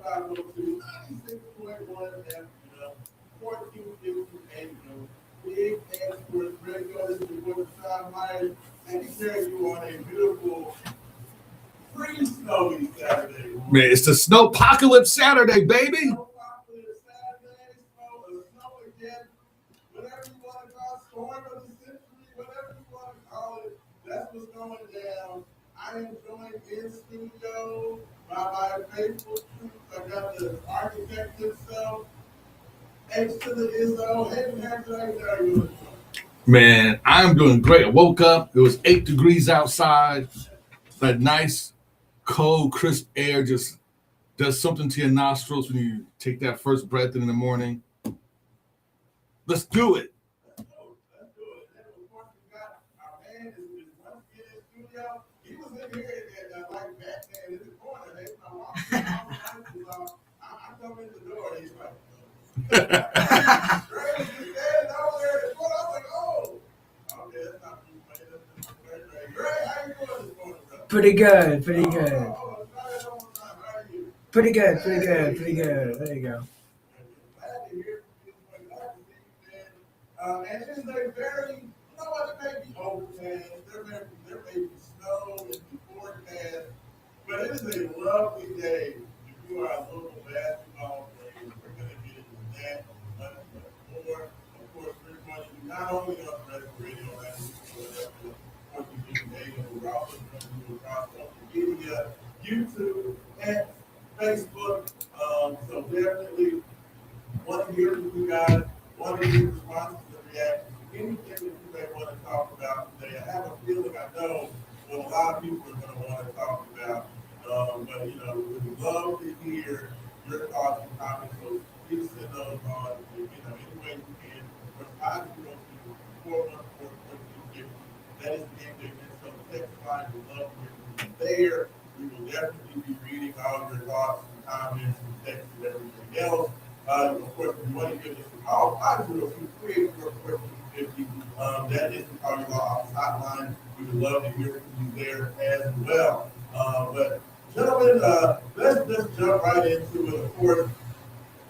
502 96.1 FM, 1458, Big and Sports Radio. This is your boy, Raashaan Myers, taking care of you on a beautiful, pretty snowy Saturday. Man, it's the Snowpocalypse Saturday, baby. Snowpocalypse Saturday, snow again, whatever you want to call it, storm of the century, whatever you want to call it, that's what's going down. I am joined in studio by my faithful troops. I got the architect himself, H to the Izzo. Hey, how you doing? Man, I'm doing great. I woke up. It was 8 degrees outside. That nice, cold, crisp air just does something to your nostrils when you take that first breath in the morning. Let's do it. Let's do it. And of course, we got our man is once again in studio. He was in here at like Batman in the corner. Hey, I come in the door. He's like, Greg, you standing over there in the corner. I was like, oh, okay, that's not me. That's Greg. Greg, how you doing this morning, bro? Pretty good. Try that one more time. How are you? Pretty good. There you go. Glad to hear from you. Glad to see you, man. And it is a very, you know what, it may be overcast. There may be snow in the forecast, but it is a lovely day if you are a local basketball player. We're going to get into that much more. Of course, we're going to do not only on the radio, but we're also going to do across social media, YouTube, and Facebook. So definitely want to hear from you guys, want to hear responses and reactions, anything that you may want to talk about today. I have a feeling I know what a lot of people are going to want to talk about. But we'd love to hear your thoughts and comments. So please send those on, any way you can. From 502-414-4250. That is the name. So text line, we'd love to hear from you there. We will definitely be reading all your thoughts and comments and texts and everything else. Of course, if you want to give us a call, 502-384-4250. That is the Call Your Law Office hotline. We would love to hear from you there as well. But gentlemen, let's just jump right into it. Of course,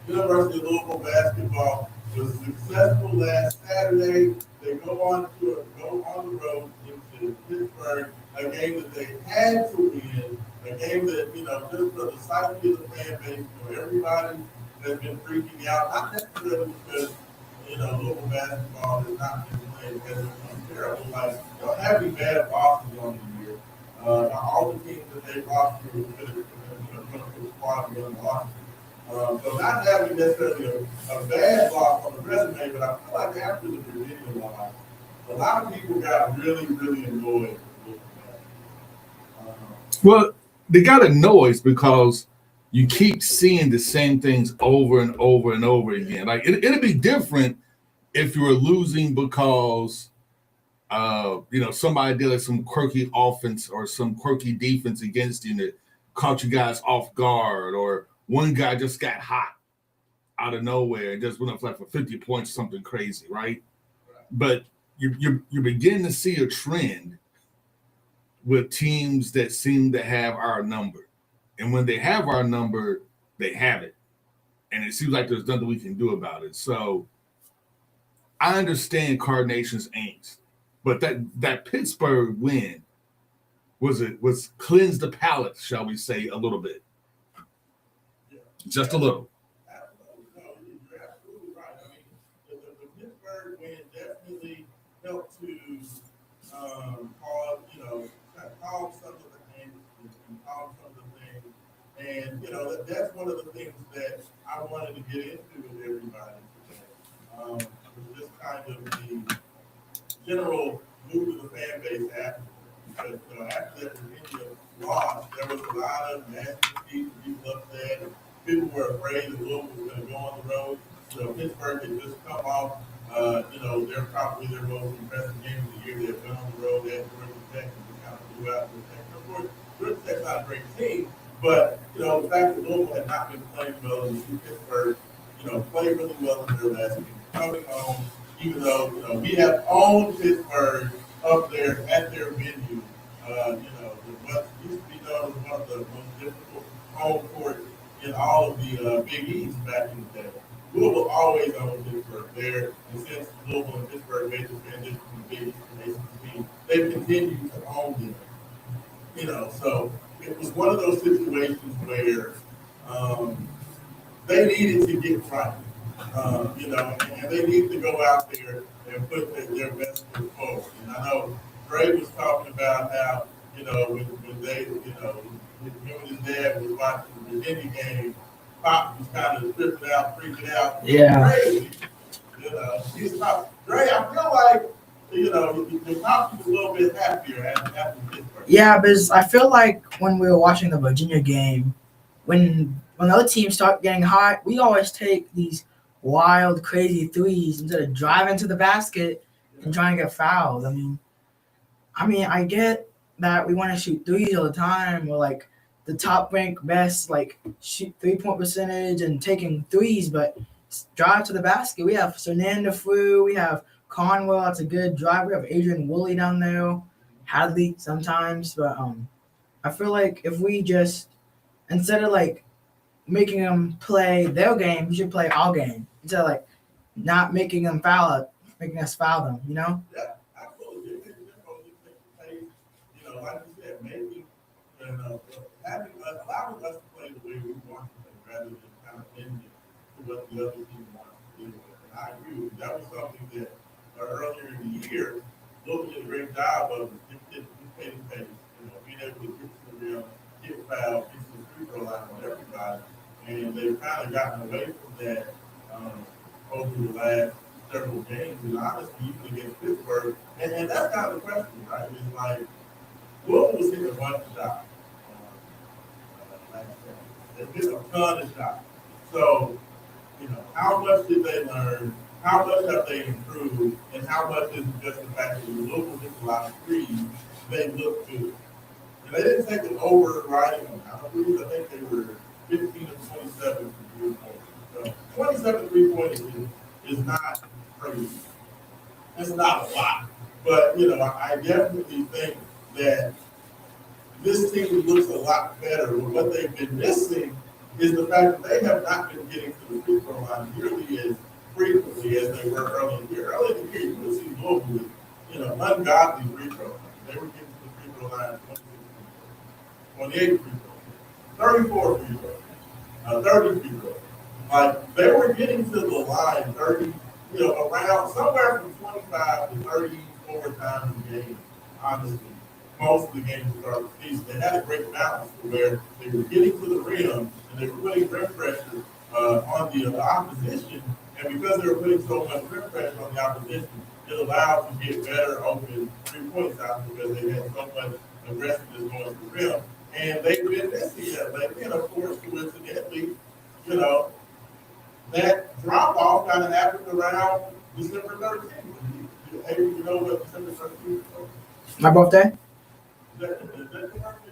University of Louisville basketball was successful last Saturday. They go on the road into Pittsburgh, a game that they had to win, a game that, just for the psyche of the fan base, everybody has been freaking out, not necessarily because, Louisville basketball has not been played because it's terrible. Like, you don't have any bad losses on the year. All the teams that they lost to were going to the squad and win losses. So not having necessarily a bad loss on the resume, but I feel like after the Virginia loss, a lot of people got really, really annoyed. Well, they got annoyed because you keep seeing the same things over and over and over again. Like it'd be different if you were losing because somebody did like some quirky offense or some quirky defense against you that caught you guys off guard, or one guy just got hot out of nowhere and just went up like for 50 points, something crazy, right? But you're beginning to see a trend with teams that seem to have our number. And when they have our number, they have it. And it seems like there's nothing we can do about it. So I understand Card Nation's angst, but that Pittsburgh win was cleanse the palate, shall we say, a little bit. Just a little. Absolutely. No, you're absolutely right. I mean, the Pittsburgh win definitely helped to calm some of the things and calm some of the things. And, that's one of the things that I wanted to get into with everybody today. Just kind of the general mood of the fan base after. Because after that Virginia loss, there was a lot of nasty people upset. People were afraid that Louisville was going to go on the road. So Pittsburgh had just come off, they're probably their most impressive game of the year. They've been on the road. They had Georgia Tech and just kind of blew out Georgia Tech. Of course, Georgia Tech's not a great team, but, the fact that Louisville had not been playing well and see Pittsburgh, played really well in their last game, coming home, even though, we have owned Pittsburgh up there at their venue, what used to be known as one of the most difficult home courts in all of the Big East back in the day. Louisville always owned Pittsburgh there, and since Louisville and Pittsburgh made the transition from the Big East to the ACC, they've continued to own them. So it was one of those situations where they needed to get right, and they need to go out there and put their best foot forward. And I know Gray was talking about how, when they, him and his dad was watching the Virginia game, Pop was kind of tripping out, freaking out. Yeah. Crazy. He's talking. Gray, I feel like, your Pop was a little bit happier after Pittsburgh. Yeah, because I feel like when we were watching the Virginia game, when other teams start getting hot, we always take these wild, crazy threes instead of driving to the basket and trying to get fouled. I mean, I get that we want to shoot threes all the time. We're like the top ranked best, like shoot 3-point percentage and taking threes, but drive to the basket. We have Fernando Fu, we have Conwell. That's a good drive. We have Adrian Woolley down there, Hadley sometimes, but I feel like if we just instead of like making them play their game, we should play our game instead of like not making them making us foul them. Yeah, absolutely. Like you said, maybe allowing us to play the way we want to play rather than kind of bending to what the other team wants to do. And I agree with you. That was something that earlier in the year, Louisville did a great job of dictating pace, being able to get to the rim, get fouled, get to the free throw line on everybody. And they've kind of gotten away from that over the last several games. And honestly, even against Pittsburgh, and that's kind of the question, right? It's like, Louisville was hitting a bunch of shots. They've hit a ton of shots. So, how much did they learn? How much have they improved? And how much is it just the fact that Louisville hit a lot of threes, they look good? And they didn't take an overriding amount of threes. I think they were 15 of 27 for 3 points. So 27 3-pointers is not crazy. It's not a lot. But, I definitely think that this team looks a lot better. But what they've been missing is the fact that they have not been getting to the free throw line nearly as frequently as they were early in the year. Early in the year, you would see Louisville with, ungodly free throws. They were getting to the free throw line 28 free throws, 34 free throws, 30 free throws. Like, they were getting to the line 30, around somewhere from 25 to 34 times a game, honestly. Most of the games to start the season. They had a great balance where they were getting to the rim and they were putting rim pressure on the opposition. And because they were putting so much rim pressure on the opposition, it allowed to get better open 3-point shots because they had so much aggressiveness going to the rim. And they've been missing that lately. And of course, coincidentally, that drop off kind of happened around December 13th. Hey, you know what December 13th was? My birthday? Is that your birthday?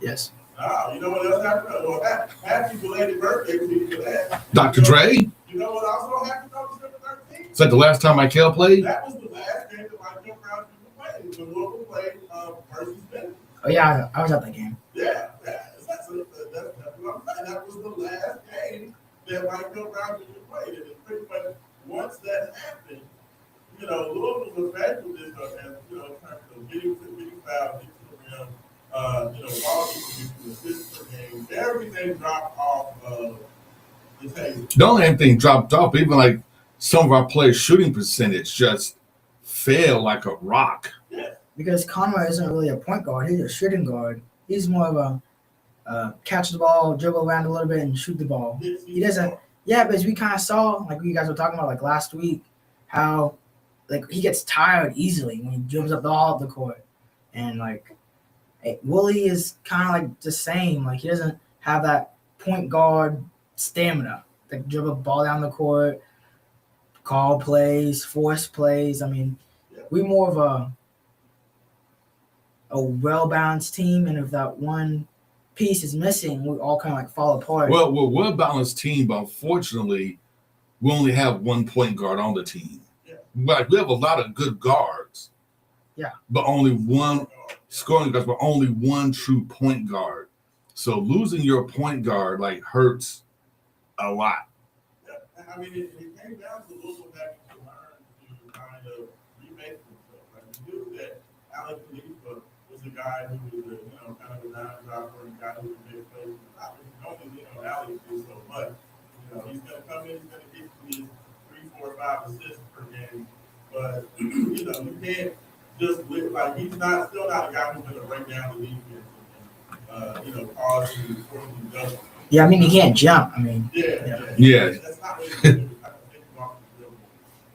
Yes. You know what else happened? Well, happy belated birthday to you for that. Dr. Dre? You know what also happened on December 13th? Is that the last time Michael played? That was the last game that Michael Brown played. When Louisville played versus Memphis. Oh yeah, I was at that game. Yeah, that's what I'm saying. That was the last game that Michael Brown played. And pretty much once that happened, Louisville's effectiveness in terms of getting fouled, getting to the rim, ball distribution, assists per game, everything dropped off of the table. Don't anything dropped off. Even like some of our players' shooting percentage just fell like a rock. Yeah. Because Conway isn't really a point guard. He's a shooting guard. He's more of a catch the ball, dribble around a little bit, and shoot the ball. He doesn't. Yeah, but as we kind of saw, like you guys were talking about, like last week, how like he gets tired easily when he dribbles up the court, and like Woolley is kind of like the same. Like he doesn't have that point guard stamina. Like dribble ball down the court, call plays, force plays. I mean, we're more of a well-balanced team, and if that one piece is missing, we all kind of like fall apart. Well, we're a well-balanced team, but unfortunately, we only have one point guard on the team. Yeah. Like we have a lot of good guards. Yeah. But only one scoring guard, but only one true point guard. So losing your point guard like hurts a lot. Yeah, and I mean, it came down to Louisville having to learn to kind of remake themselves. Like we knew that Alex Khalifa was a guy who was a, kind of a non-dropper and a guy who would make plays. Obviously, Alex did so much. He's going to come in, he's going to get you his 3, 4, 5 assists per game. But, you can't just live like he's still not a guy who's going to break down the defense and, cause you to force you double. Yeah, I mean, he can't jump. I mean, Yeah. That's not what he's going to do. He's not going to take the ball from the dribble.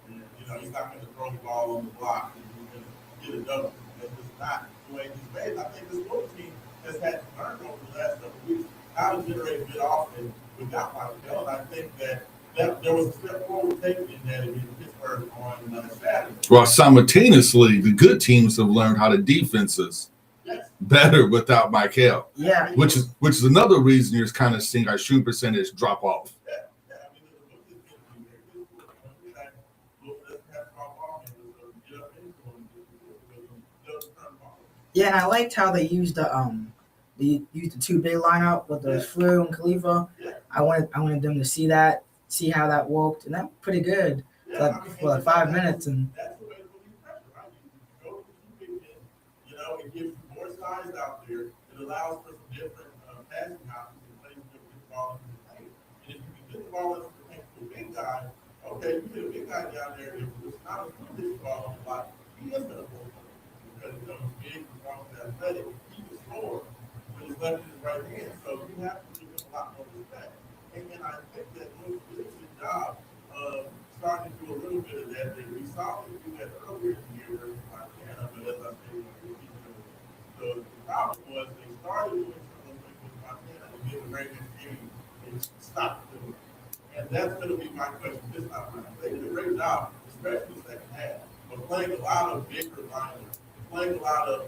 And, he's not going to throw the ball on the block and he's going to get a double. That's just not the way he's made. I think this little team has had to learn over the last couple of weeks how to generate good offense without Michael. And I think that there was a step forward taken in that against Pittsburgh on Saturday. Well, simultaneously, the good teams have learned how to defenses better without Michael. Yeah. Which is another reason you're kind of seeing our shooting percentage drop off. Yeah, and I liked how they used the 2 big lineup with the Flu and Khalifa. I wanted them to see how that worked, and that's pretty good. For 5 minutes and. That's the way to relieve pressure, right? You go to the 2 big men, it gives you more size out there. It allows for some different passing options and plays to get the ball into the paint. And if you can get the ball into the paint to a big guy, okay, you get a big guy down there. If it's not a good ball on the block, he is going to pull it because he's big, he's strong, he's athletic. He can score with his left and his right hand. So you have to give him a lot more respect. And I think that Luke did a good job of starting to do a little bit of that. We saw him do that earlier in the year versus Montana, but as I said, the problem was they started doing some of those things with Montana and then the very next game they stopped doing it. And that's going to be my question this time around. They did a great job, especially the second half, of playing a lot of bigger lineups, playing a lot of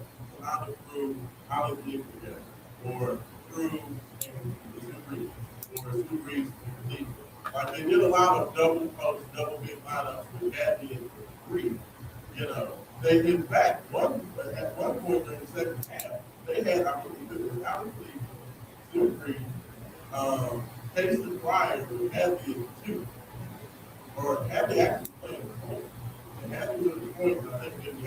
through Alex together, or through the Super or Super Reeves and Khalifa. Like they did a lot of double post, double big lineups with that being free. They in fact at one point during the second half, they had I believe it was Alex Super Payson Pryor who had the 2 or had the actually playing the point. And had the point I think maybe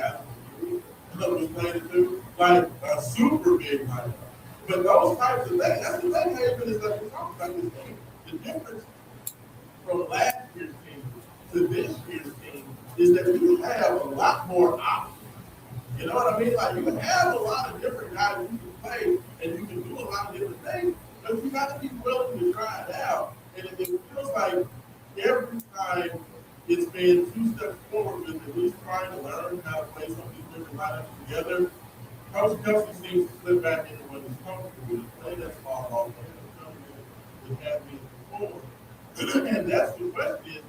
was playing the 2, like a super big lineup. But those types of things, that's the thing Haven is that we're talking about this game. The difference from last year's team to this year's team is that you have a lot more options. You know what I mean? Like you have a lot of different guys you can play and you can do a lot of different things, but you got to be willing to try it out. And it feels like every time it's been 2 steps forward with at least trying to learn how to play some of these different lineups together. Coach Kelsey seems to slip back into what he's comfortable with, play that small ball, play that something that has been before. And that's the question: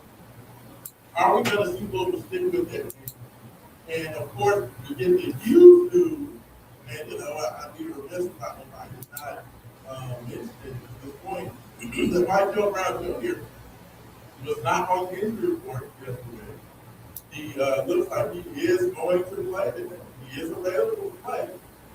are we going to see Louisville stick with it? And of course, we get the huge news, and I'd be remiss if I did not mention it at this point that Mike Joe Brown Jr. was not on the injury report yesterday. He looks like he is going to play today. He is available to play,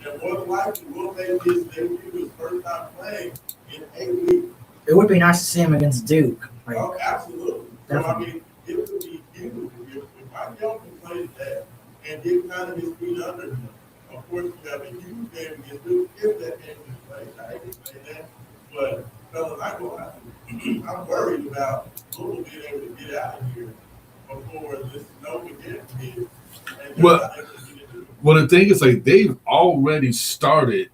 and more than likely will make his debut, his first time playing in 8 weeks. It would be nice to see him against Duke. Oh, absolutely. Definitely. So, it would be huge if Mike Young can play today and get kind of his feet under him. Of course, you have a huge game against Duke if that game is played. I hate to say that, but fellas, I'm worried about Louisville being able to get out of here before this snow begins. Well, the thing is, like, they've already started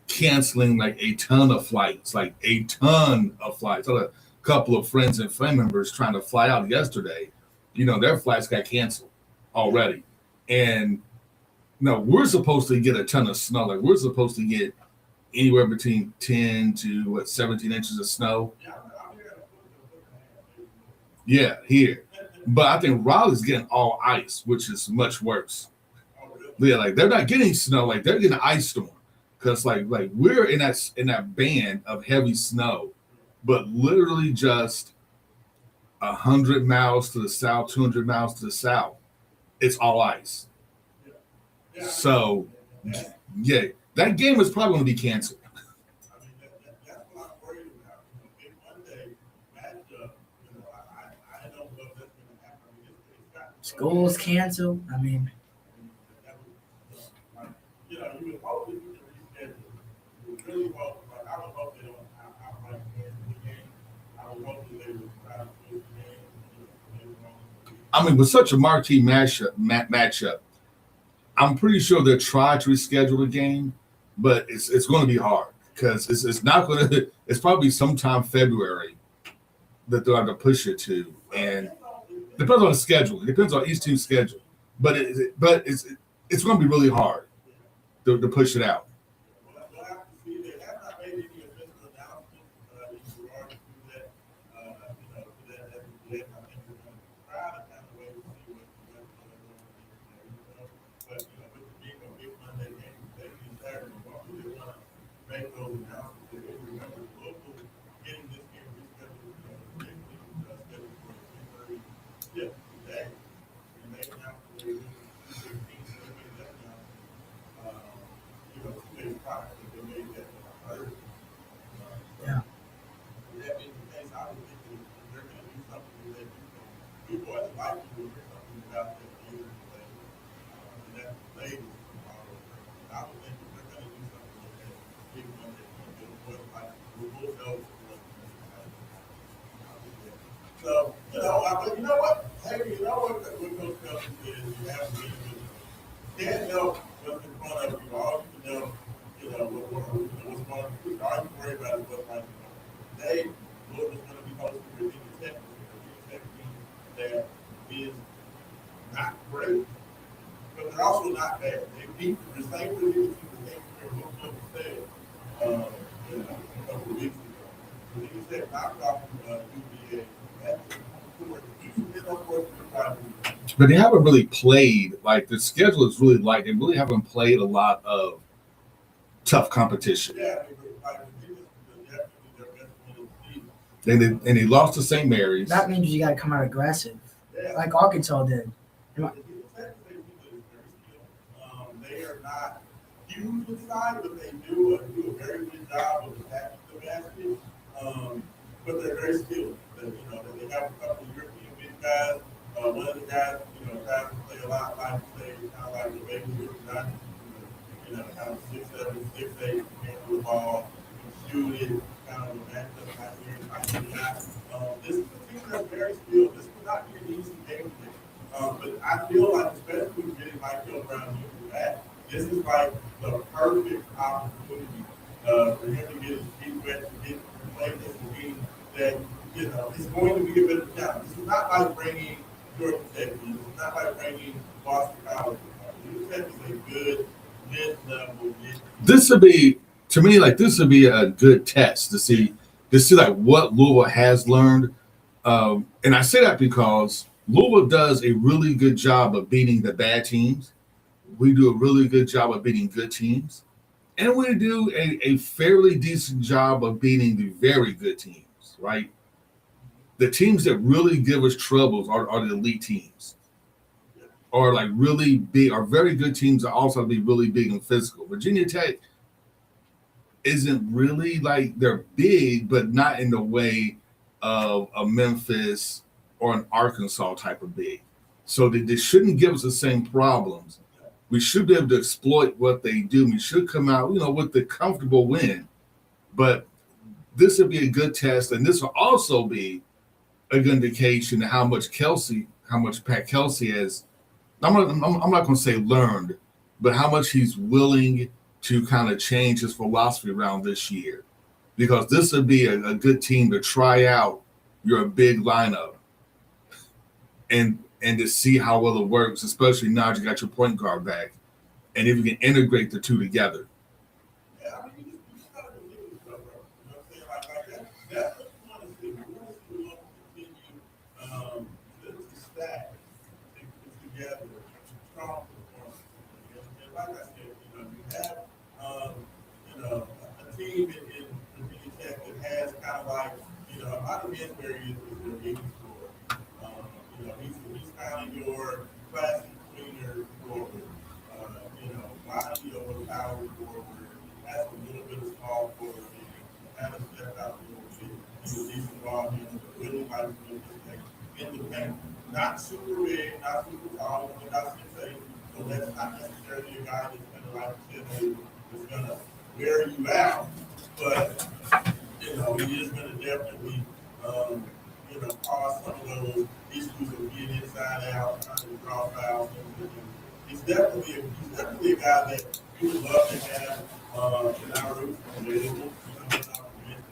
canceling like a ton of flights. I had a couple of friends and family members trying to fly out yesterday. Their flights got canceled already. And we're supposed to get a ton of snow. Like, we're supposed to get anywhere between 10 to 17 inches of snow. Yeah, here. But I think Raleigh's getting all ice, which is much worse. Yeah, like they're not getting snow, like they're getting an ice storm. Because like we're in that band of heavy snow, but literally just 100 miles to the south, 200 miles to the south, it's all ice. So yeah, that game is probably going to be canceled. I mean, Schools canceled. I mean, That was, like, you would hope that you can reschedule. You would really hope, like, I would hope they don't outright cancel the game. I would hope that they would try to push the game, maybe wrong. I mean, with such a marquee matchup, I'm pretty sure they'll try to reschedule the game, but it's going to be hard because it's not going to. It's probably sometime February that they'll have to push it to, and depends on the schedule. It depends on each team's schedule, but it's going to be really hard to push it out. We'll have to see. They have not made any official announcement in regard to that. To that as of yet. I think we're going to try to kind of wait and see what the rest of the But with the being a big Monday game, they can Saturday. Why would they want to make those announcements? If you remember, local getting this game rescheduled, scheduled for 3:30 today, and they announced that they were 2:15, so they made that announcement. 2 days prior, that they made that Thursday. Yeah. With that being the case, I would think that if they're going to do something with that, people are likely to hear something about that later today. And that's later tomorrow. I would think if they're going to do something with that, big Monday, they'll more than likely, we'll know what's going to happen. So, but you know what? Hey, you know what Coach Kelsey says, you have to be with can't help what's in front of you. All you can know, what's going on. All you can worry about is what's right now. Today, Louisville's going to be hosting Virginia Tech. Virginia Tech team that is not great, but they're also not bad. They beat the same Virginia team that came here and looked up and said, a couple of weeks ago. Virginia Tech knocked off UVA. That's you should get on course for the time. But they haven't really played like the schedule is really light. They really haven't played a lot of tough competition. Yeah, definitely And they lost to St. Mary's. that means you got to come out aggressive, Yeah. like Arkansas did. They are not huge inside, but they do a very good job of attacking the basket. But they're very skilled. They have a couple of European big guys. One of the guys, guys who play a lot like say kind of like the baby guys, kind of 6'7", 6'8", handle the ball, shoot it, kind of a matchup type guy. This is a team that's very skilled. This will not be an easy game today. But I feel like, especially with getting Michael Brown back, this is like the perfect opportunity for him to get his feet wet, to get to play this team that, it's going to be a bit of a challenge. This is not like bringing Georgia Tech. This is not like bringing Boston College. Georgia Tech is a good mid-level. This would be, to me, like this would be a good test to see like what Louisville has learned. And I say that because Louisville does a really good job of beating the bad teams. We do a really good job of beating good teams. And we do a fairly decent job of beating the very good teams, right? The teams that really give us troubles are the elite teams. Or like really big, or very good teams that also be really big and physical. Virginia Tech isn't really like they're big, but not in the way of a Memphis or an Arkansas type of big. So they shouldn't give us the same problems. We should be able to exploit what they do. We should come out, with the comfortable win. But this would be a good test, and this will also be a good indication of how much Pat Kelsey has. I'm not going to say learned, but how much he's willing to kind of change his philosophy around this year, because this would be a good team to try out your big lineup and to see how well it works, especially now that you got your point guard back, and if you can integrate the two together. Yeah, I mean, you just gotta believe it, bro. You know what I'm saying? Like that's what you want to see. We want to see Louisville continue to stack together strong performance. And like I said, you have a team in Virginia Tech that has kind of like, a lot of men where he is their leading scorer. He's kind of your classic tweener forward. Body of a power forward, has a little bit of small forward, kind of step out a little bit. He's a decent ball handler, really likes to do this thing. in the paint. Not super big, not super tall, but not 6'8". So that's not necessarily a guy that's gonna like that's gonna wear you out. But he is gonna definitely cause some of those issues of being inside out, trying to draw fouls. He's definitely a guy that we would love to have in our roots available.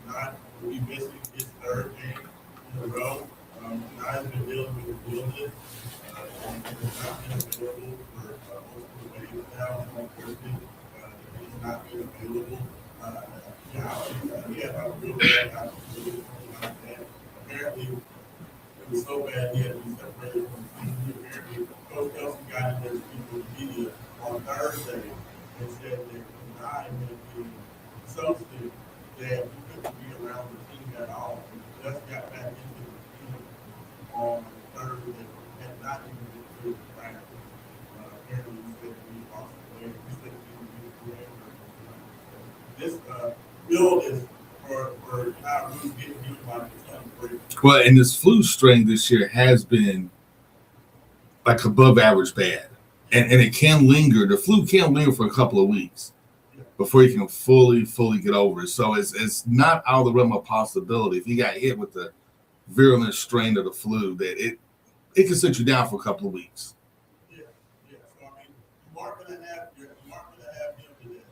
Tonight will be missing his third game in a row. Tonight has been dealing with the illness. And it's not been available for multiple days now. On Thursday, he's not been available. He had a real bad opportunity like that. Apparently, it was so bad he had to be separated from the team. Apparently, Coach Kelsey got in there to speak with the media on Thursday and said that Denied had been substantive, that he couldn't be around the team at all. He just got back into the team on Thursday and had not even been through the practice. Apparently, he said that he lost the way. He said that he would be this build is for not really getting utilized for something great. Well, and this flu strain this year has been like above average bad. And it can linger. The flu can linger for a couple of weeks before you can fully get over it. So it's not out of the realm of possibility. If you got hit with the virulent strain of the flu, that it can sit you down for a couple of weeks. Yeah. So I mean, you aren't gonna have him today.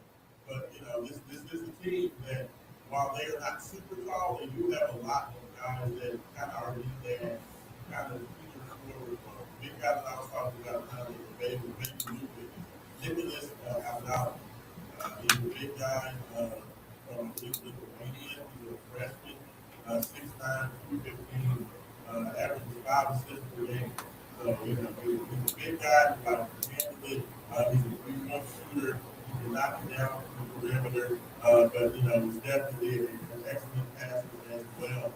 But this is a team that while they are not super tall, they do have a lot of guys that kind of are in there, kind of big guy that I was talking about, kind of the baby Nicholas Abdallah. He's a big guy from Lithuania. He's a freshman, 6'9", 215, averages 5 assists per game. So he's a big guy, like handle it. He's a 3-point shooter. He can knock it down from the perimeter. But he's definitely an excellent passer as well.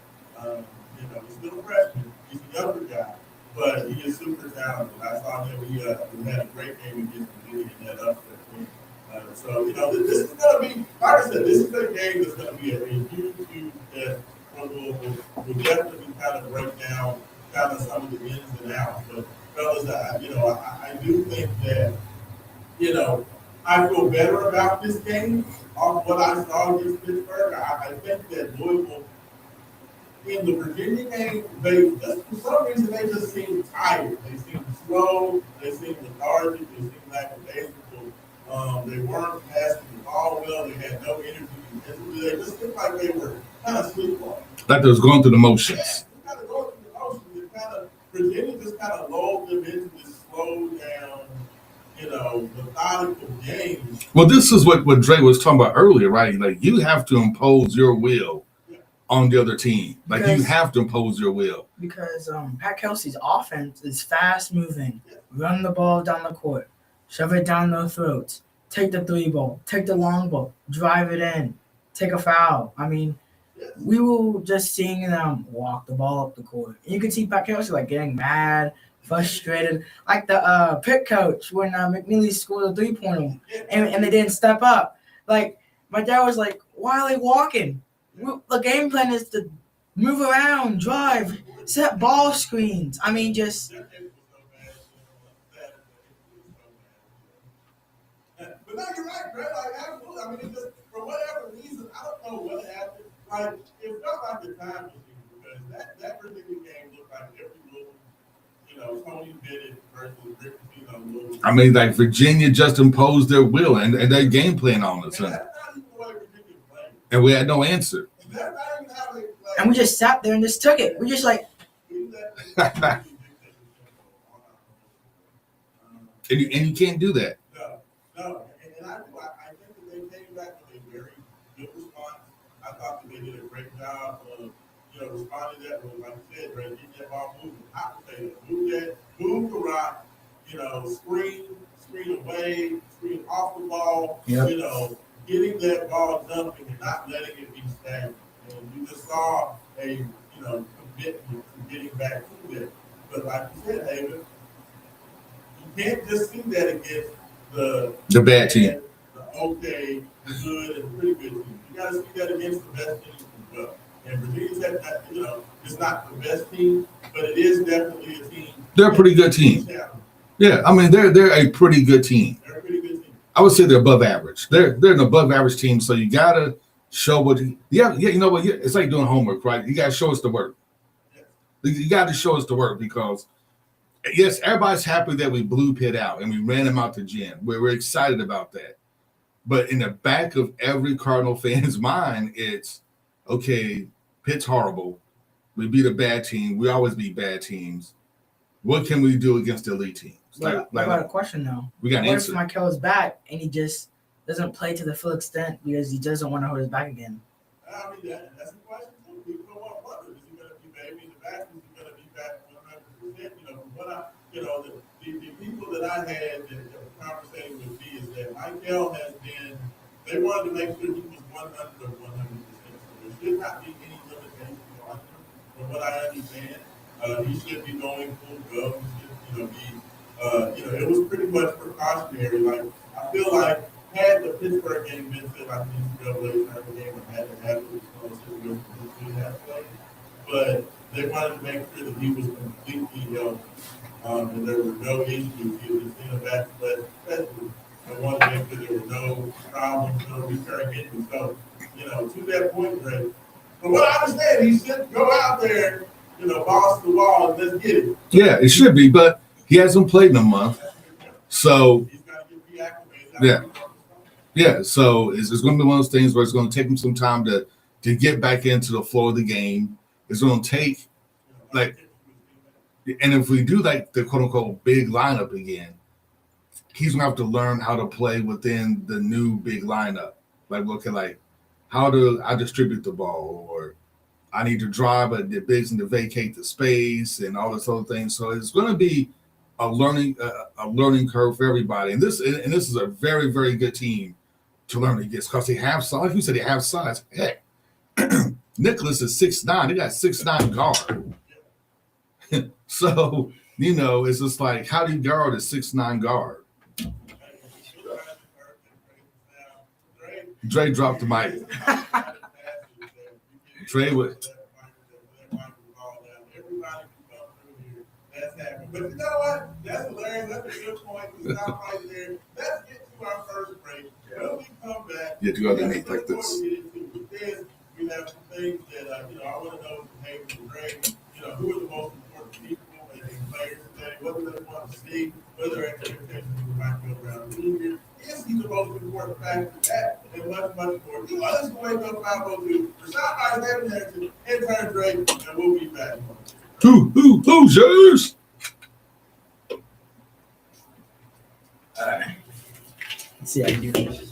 He's still a freshman. He's a younger guy. But he is super talented. I saw him. He had a great game against Virginia in that upset win. So this is going to be, like I said, this is a game that's going to be a huge test for Louisville. We'll definitely kind of break down kind of some of the ins and outs. But fellas, I do think that I feel better about this game off what I saw against Pittsburgh. I think that Louisville, in the Virginia game, they just for some reason they just seemed tired. They seemed slow. They seemed lethargic. They seemed lackadaisical. They weren't passing the ball well. They had no energy. They just looked like they were kind of sleepwalking. Like they was going through the motions. Yeah, kind of going through the motions. Virginia just kind of lulled them into this slow down, methodical game. Well, this is what Dre was talking about earlier, right? Like you have to impose your will on the other team. Like you have to impose your will. Because Pat Kelsey's offense is fast moving, run the ball down the court, shove it down their throats, take the 3-ball, take the long ball, drive it in, take a foul. I mean, we were just seeing them walk the ball up the court. And you could see Pat Kelsey like getting mad, frustrated, like the Pitt coach when McNeely scored a 3-pointer and they didn't step up. Like my dad was like, "Why are they walking? The game plan is to move around, drive, set ball screens." I mean, just. But no, you're right, Brett. Like, absolutely. I mean, it's just, for whatever reason, I don't know what happened. Like, it felt like a time machine because that particular game looked like every little, Tony Bennett versus Rick Pitino. I mean, like Virginia just imposed their will and their game plan on us. And that's not even the way Virginia played. And we had no answer. That's not even how they play. And we just sat there and just took it. We just like. And you can't do that. No. And I think that they came back with a very good response. I thought that they did a great job of, responding to that. Like you said, Ray, getting that ball moving. I would say move the rock, screen away, screen off the ball, getting that ball dumping and not letting it be stagnant. And you just saw a, commitment to getting back to that. But like you said, David, you can't just see that against the bad team. The okay, the good, and pretty good team. You got to see that against the best teams as well. And Virginia's it's not the best team, but it is definitely a team. They're a pretty good team. Yeah, I mean they're a pretty good team. They're a pretty good team. I would say they're above average. They're an above average team. So you gotta show what. You know what? It's like doing homework, right? You gotta show us the work. You got to show us the work because, yes, everybody's happy that we blew Pitt out and we ran them out the gym. We're excited about that. But in the back of every Cardinal fan's mind, it's, okay, Pitt's horrible. We beat a bad team. We always beat bad teams. What can we do against the elite teams? I got a question, though. We got an what answer. if Michael is back and he just doesn't play to the full extent because he doesn't want to hurt his back again? I mean, that's the question, too. People don't want to wonder. Is he going to be maybe in the back? Is he going to be back 100%? From what the people that I had that were conversating with me is that Michael has been, they wanted to make sure he was 100 or 100%. So there should not be any limitations on him. From what I understand, he should be going full go. He should, it was pretty much precautionary. Like, I feel like had the Pittsburgh game been said like the NCAA tournament game or had to have it was one of those situations he should have played. But they wanted to make sure that he was completely healthy. And there were no issues. He was in a back especially. I wanted to make sure there were no problems, no recurring injuries. So, to that point, Greg, from what I understand, he should go out there, boss the wall and let's get it. Yeah, it should be, but he hasn't played in a month. So, he's got to get reacclimated. Yeah. Yeah, so it's going to be one of those things where it's going to take him some time to get back into the flow of the game. It's going to take, and if we do the quote unquote big lineup again, he's going to have to learn how to play within the new big lineup. How do I distribute the ball, or I need to drive the bigs and to vacate the space and all this other thing. So it's going to be a learning curve for everybody. And this is a very, very good team to learn against because they have size. Like you said, they have size. Heck, Nicholas is 6'9". They got 6'9" guard. So, it's just like, how do you guard a 6'9" guard? Dre dropped the mic. Dre would. But you know what? That's hilarious. That's a good point. We stop right there. Let's get to our first break. When we come back, you have to go underneath like this. We have some things that I want to know from Hayden and Greg. Who are the most important people and players today? What do they want to see? What are their expectations for Michael Brown Jr.? Is he the most important factor for that? And much, much more. You want us to wake up 502. Raashaan by David Harrison, intern Drake, and we'll be back. Hoosiers! All right. Let's see how you do this.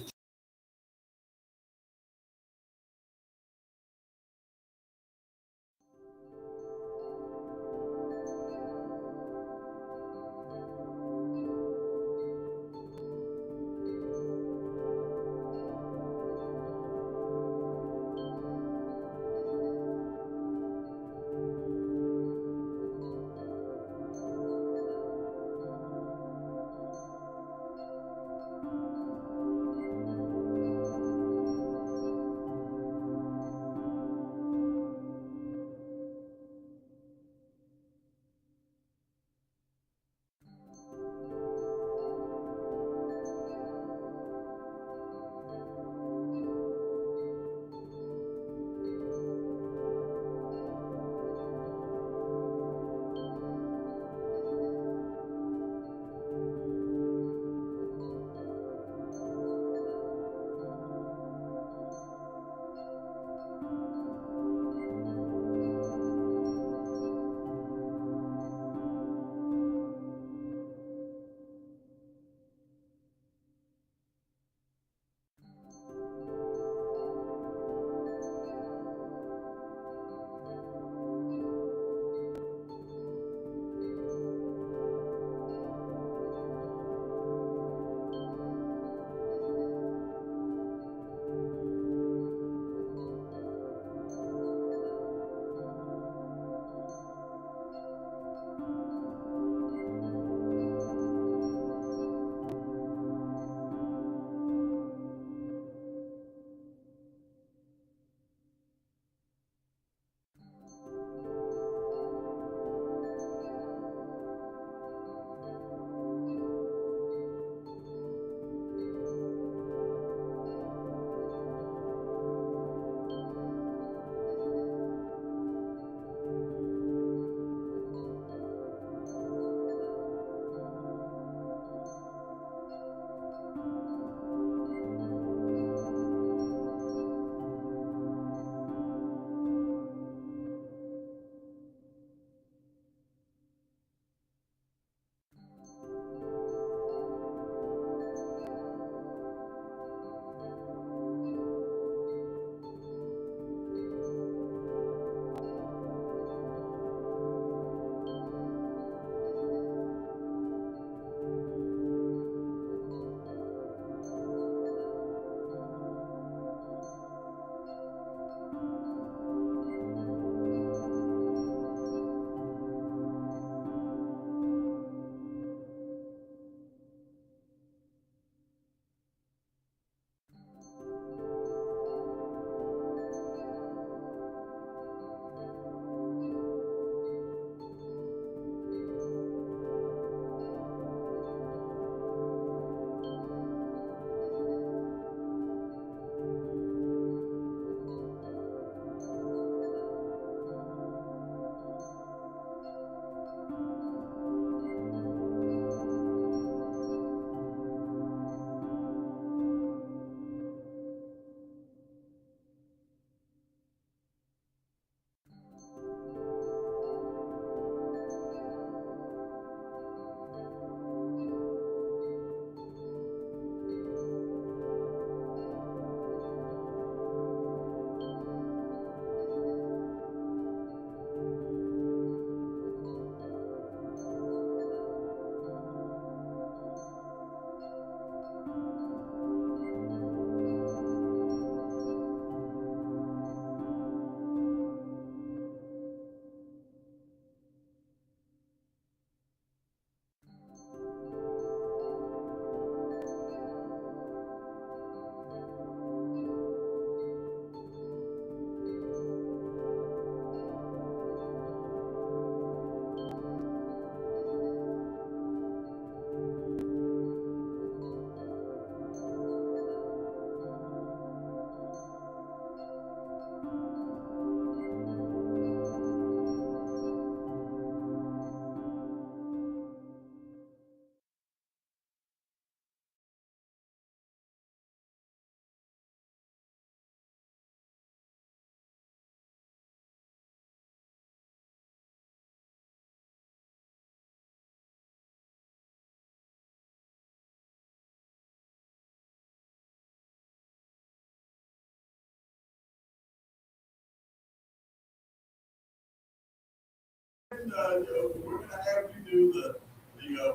we're going to have you do the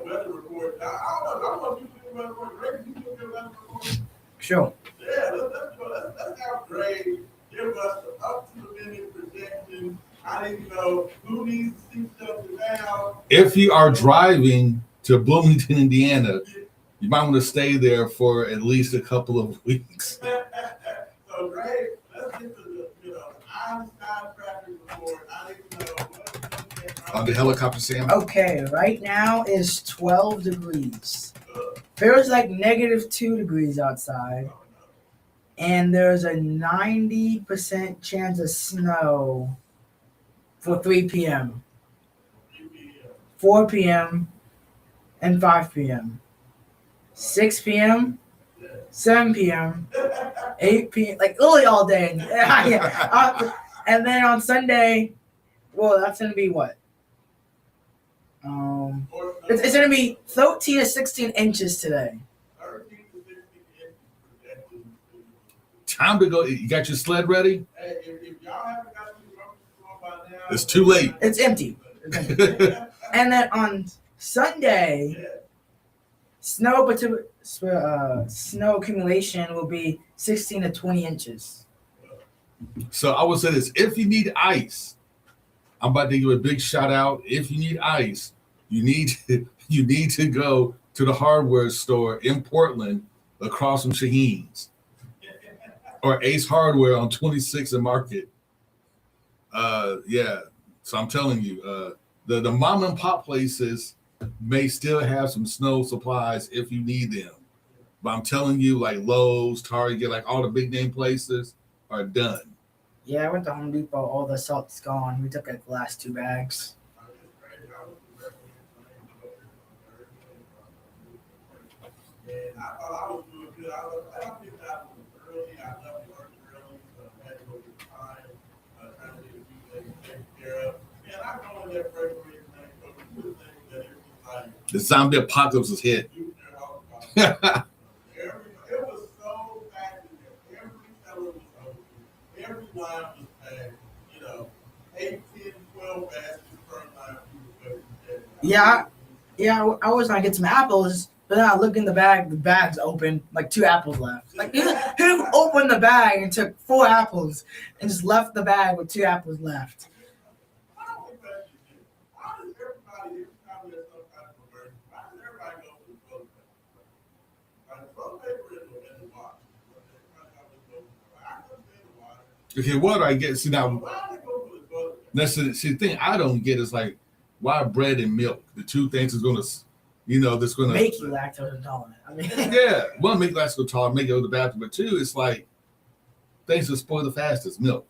weather report. Now, I don't know if you do the weather report. Greg, you do the weather report? Sure. Yeah, let's have Greg give us the up to the minute projection. I didn't know who needs to see something now. If you are driving to Bloomington, Indiana, you might want to stay there for at least a couple of weeks. So, Greg, let's get to the Einstein traffic report. I didn't know what On the helicopter, Sam. Okay, right now is 12 degrees. Feels like -2 degrees outside. And there's a 90% chance of snow for 3 p.m., 4 p.m., and 5 p.m., 6 p.m., 7 p.m., 8 p.m., like literally all day. Yeah. And then on Sunday, well, that's going to be what? It's going to be 13 to 16 inches today. Time to go. You got your sled ready? Hey, if y'all haven't got your by now, It's too late. It's empty. And then on Sunday, snow accumulation will be 16 to 20 inches. So I would say this: if you need ice, I'm about to give a big shout out. If you need ice, you need to go to the hardware store in Portland, across from Shaheen's, or Ace Hardware on 26th and Market. Yeah. So I'm telling you, the mom and pop places may still have some snow supplies if you need them. But I'm telling you, like Lowe's, Target, like all the big name places are done. Yeah, I went to Home Depot. All the salt's gone. We took like the last 2 bags. And I thought I was doing good. I picked out early. I left work early, so I had to go get time, trying to get a few things taken care of. And I go in that preparation thing, so the good thing that it was like The zombie apocalypse is hit. it was so packed in there. Every seller was open. Every line was packed. 8, 10, 12 baskets per line. Yeah, I was gonna get some apples, but then I look in the bag. The bag's open, like 2 apples left. Like who opened the bag and took 4 apples and just left the bag with 2 apples left? I don't think that's it. Why does everybody, every time there's some kind of emergency, why does everybody go to the toilet paper? Like, the toilet paper is the water. I couldn't the water. Okay, what I get? See now, Why do they go to the toilet paper? that's the thing I don't get is like why bread and milk, the two things is gonna, that's gonna Make you lactose intolerant. I mean, yeah, one make lactose intolerant, make it go to the bathroom, but 2, it's like things that spoil the fastest, milk.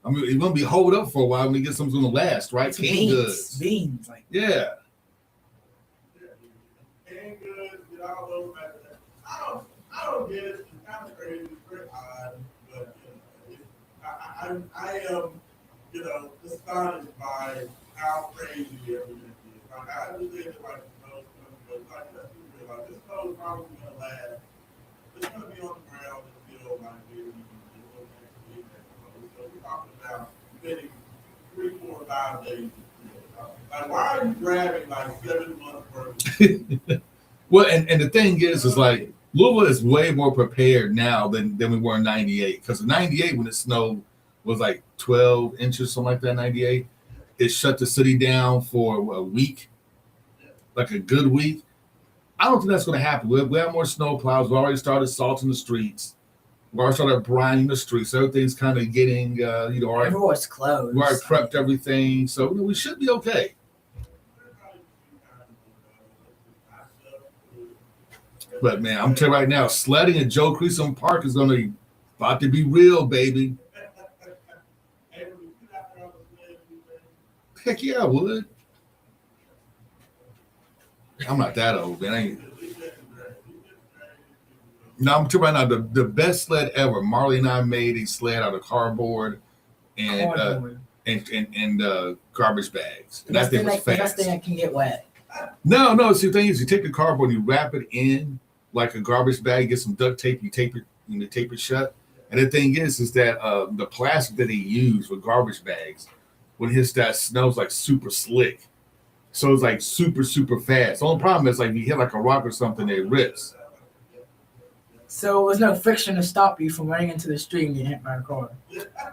I mean, it's gonna be holed up for a while when you get something's gonna last, right? it's Canned goods. beans, like Yeah. Canned goods, get all those back there. I don't get it. It's kind of crazy. It's very odd, but I am, astonished by how crazy everything is. Like, I understand that, like, the snow's coming, but like, let's be real. Like, this snow's probably gonna last. It's gonna be on the ground until like maybe next week. So we're talking about spending 3, 4, 5 days. Like, why are you grabbing like 7 months worth? Well, and the thing is like Louisville is way more prepared now than we were in '98. Because in '98, when it snowed, was like 12 inches, something like that. 98, it shut the city down for a week, like a good week. I don't think that's going to happen. We have more snow plows. We already started salting the streets. We already started brining the streets. Everything's kind of getting, already. everyone's closed. We already prepped everything, so we should be okay. But man, I'm telling you right now, sledding at Joe Creason Park is going to about to be real, baby. Heck yeah, I would. I'm not that old, man. No, I'm telling you right now, the best sled ever. Marley and I made a sled out of cardboard and garbage bags. And that thing was The best fast. thing that can get wet. No. See, the thing is, you take the cardboard and you wrap it in like a garbage bag, get some duct tape, you tape it shut. And the thing is that the plastic that they use for garbage bags when it hits that snow, it's like super slick. So it's like super, super fast. The only problem is like if you hit like a rock or something, it rips. So there's no friction to stop you from running into the street and getting hit by a car.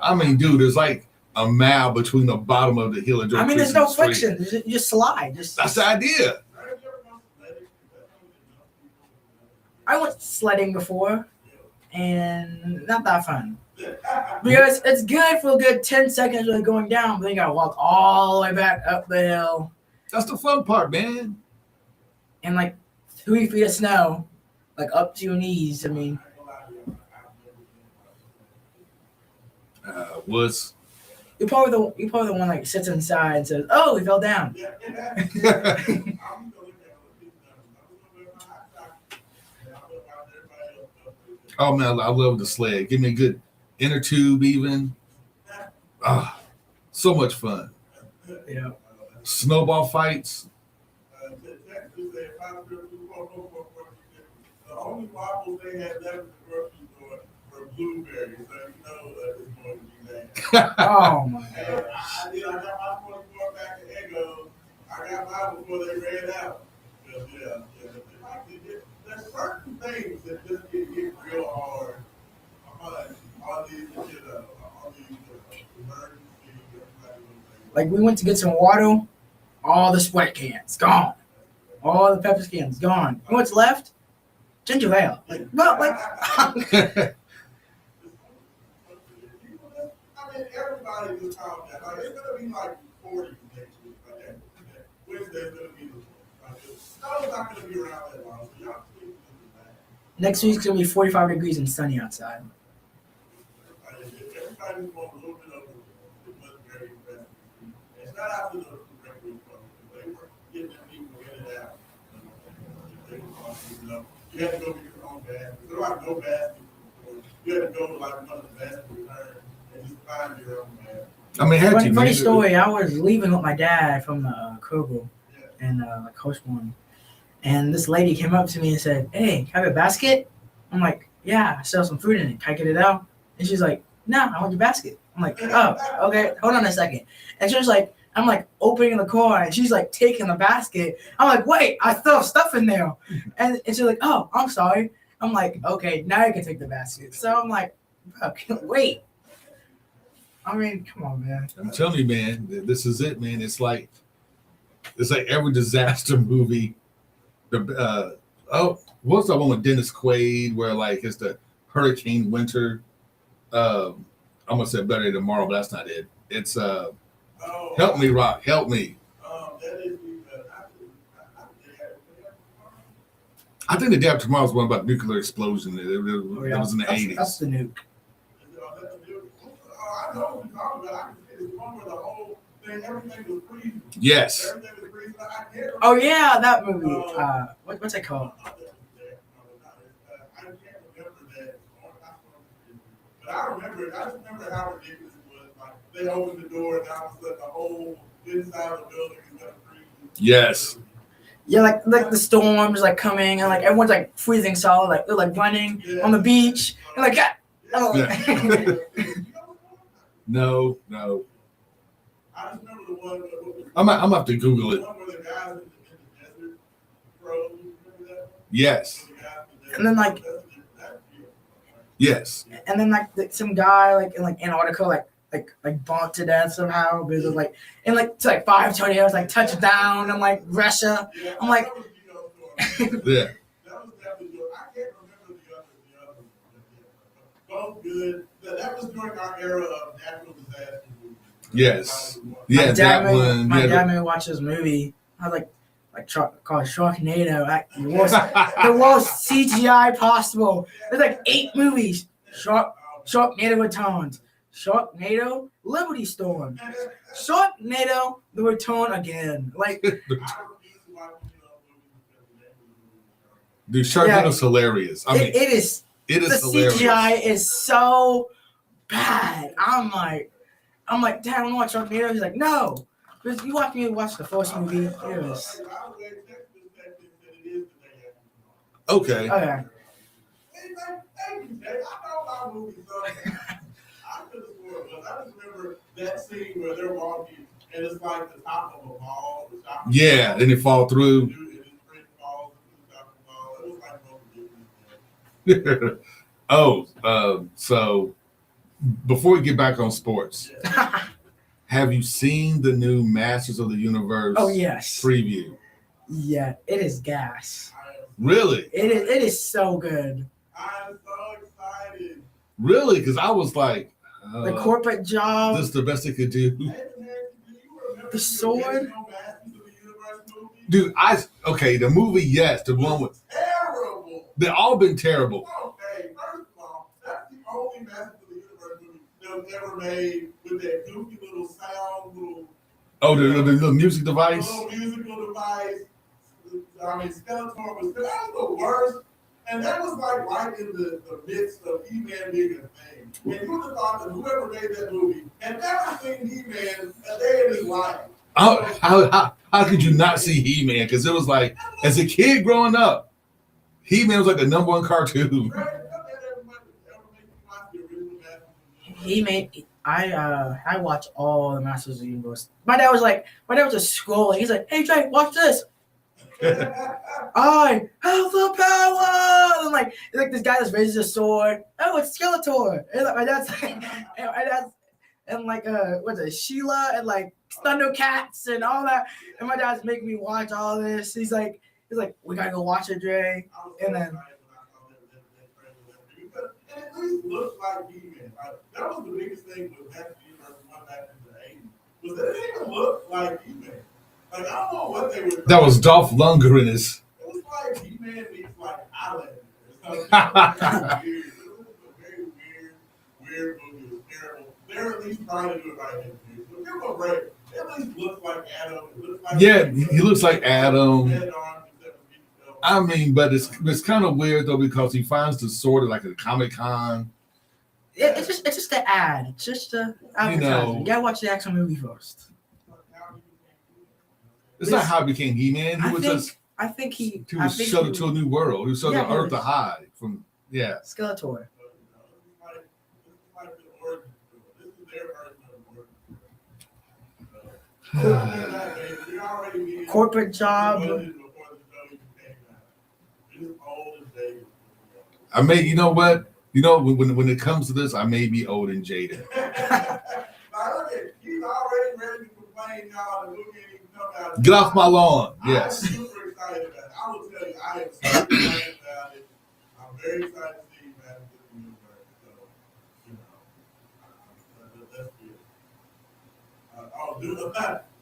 I mean, dude, there's like a mile between the bottom of the hill and I mean, there's no friction. You just slide. That's the idea. I went sledding before, and not that fun. Because it's good for a good 10 seconds really going down, but then you gotta walk all the way back up the hill. That's the fun part, man. And like 3 feet of snow, like up to your knees. I mean, Was you're probably the one like sits inside and says, "Oh, he fell down." Oh man, I love the sled. Give me a good inner tube, even. Ah, so much fun. Yeah. Snowball fights. The only waffles they had left in the grocery store were blueberries, so you know it's going to be bad. Oh my And gosh. I got my 24 pack of Egos. I got mine before they ran out. There's certain things that just get hit real hard on these emergency. Like we went to get some water, all the sweat cans gone, all the pepper cans gone. You know what's left? Ginger ale. Like, well, like. I mean, everybody just calm down. Like, it's gonna be like 40 next week. Like, Wednesday's gonna be the snow's not gonna be around that long. So y'all sleep in the Next week's gonna be 45 degrees and sunny outside. everybody's going a little bit over the military investment. It's not out to the regular folks. They were getting them people in and out. You have to go get your own basket. There are no baskets. You have to go to like one of the baskets return and just find your own basket. I mean, had to, Funny story. I was leaving with my dad from the Kroger and like Coachborn, and this lady came up to me and said, "Hey, can I have a basket?" I'm like, "Yeah, I sell some food in it. Can I get it out?" And she's like, "No, I want your basket." I'm like, "Oh, okay. Hold on a second." And she was like, I'm like opening the car and she's like taking the basket. I'm like, "Wait, I still have stuff in there." And she's like, "Oh, I'm sorry." I'm like, "Okay, now you can take the basket." So I'm like, "Okay, wait." I mean, come on, man. I'm telling you, man, this is it, man. It's like every disaster movie. What's that one with Dennis Quaid where like it's the Hurricane Winter? I'm gonna say Better Day Tomorrow, but that's not it. It's Help Me, Rock, help me. That is I think the Day After Tomorrow was one about nuclear explosion. It was in the 80s. That's the nuke. I know what you're talking about. I can see this one where the whole thing, everything was freezing. Yes. Everything was freezing. I can't remember. Oh yeah, that movie. What's it called? I can't remember that. But I remember it. I just remember how ridiculous it was. Like they opened the door and all of a sudden the whole inside of the building is gonna freeze. Yes. Yeah, like the storms like coming and like everyone's like freezing solid, like they're like running on the beach and like No. I just remember the one. I'm gonna have to Google it. The one where the guys in the desert froze. Remember that? Yes. And then like Yes. and then like some guy like in like Antarctica like bumped to death somehow because of like and like to like 5 tornadoes like touched down in like Russia. I'm like Yeah. That was definitely good. I can't remember the other. Both good. That was during our era of natural disaster movies. Yes. Yeah, that one. My Yeah, dad made me watch this movie. I was called Sharknado. The worst CGI possible. There's like 8 movies. Sharknado Returns. Sharknado Liberty Storm. Sharknado The Return Again. Like dude, Sharknado's hilarious. I mean, it is. it is The hilarious. CGI is so bad. I'm like, Dad, I want to watch Sharknado. He's like, no. Because you watch me watch the first movie. It was Okay. okay. before it was. I just remember that scene where they're walking and it's like the top of a ball. The top of Yeah, then they fall through. and his friend falls into the top of the ball. It was like both of So before we get back on sports, yeah. have you seen the new Masters of the Universe Oh yes. preview? Yeah, it is gas. Really? It is so good. I'm so excited. Really? Because I was like, The corporate job. this is the best they could do. The sword. Dude, the movie, yes, the one with terrible. they've all been terrible. Okay, first of all, that's the only Masters of the Universe movie that was ever made with that goofy little sound, The little music device. little musical device. I mean, Skeletor was that was the worst, and that was like right in the midst of He-Man being a thing. And you would have thought that whoever made that movie had never seen He-Man a day in his life. How could you not see He-Man? Because it was like, as a kid growing up, He-Man was like the number one cartoon. He made. I watch all the Masters of the Universe. My dad was just scrolling. He's like, "Hey Jay, watch this." I have the power. And like this guy just raises a sword. Oh, it's Skeletor. And like, my dad's what's it, Sheila and like Thundercats and all that. And my dad's making me watch all this. He's like, we gotta go watch it, Dre. And then it at least looks like He-Man. That was the biggest thing with Masters of the Universe one back in the 80s. Was that it didn't even look like He-Man. Like, I don't know what they were. That was Dolph Lundgren. It was like He-Man meets like Highlander. It was weird. It was a very weird movie. It was terrible. They're at least trying to do it right in the So give them a break. It at least looks like Adam. It looks like He looks like Adam. Head arms instead of feet. I mean, but it's kind of weird though because he finds the sword at like a Comic-Con. it's just the ad. It's just the advertising. You gotta watch the actual movie first. It's not how he became He-Man. I think he was shuttled to a new world. He was shuttled to Earth to hide from Skeletor. Corporate job. I may, you know what? You know, when it comes to this, I may be old and jaded. He's already ready to complain, y'all. The movie ain't even come out. Get off my lawn. Yes. I'm super excited about it. I will tell you, I am super excited about it. I'm very excited to see Masters of the Universe. So, that's good.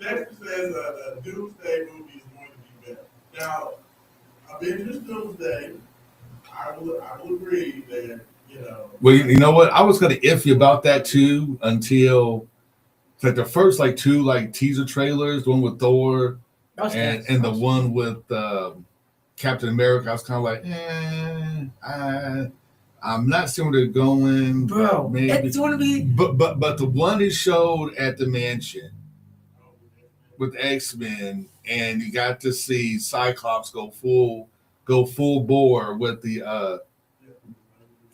Next says the Doomsday movie is going to be better. Now, Avengers Doomsday, I will agree that, Well, you know what? I was kind of iffy about that too until like the first two teaser trailers, the one with Thor and the one with Captain America. I was kind of like, I'm not seeing where they're going, bro. Maybe. It's going to be, but the one they showed at the mansion with X-Men, and you got to see Cyclops go full bore with the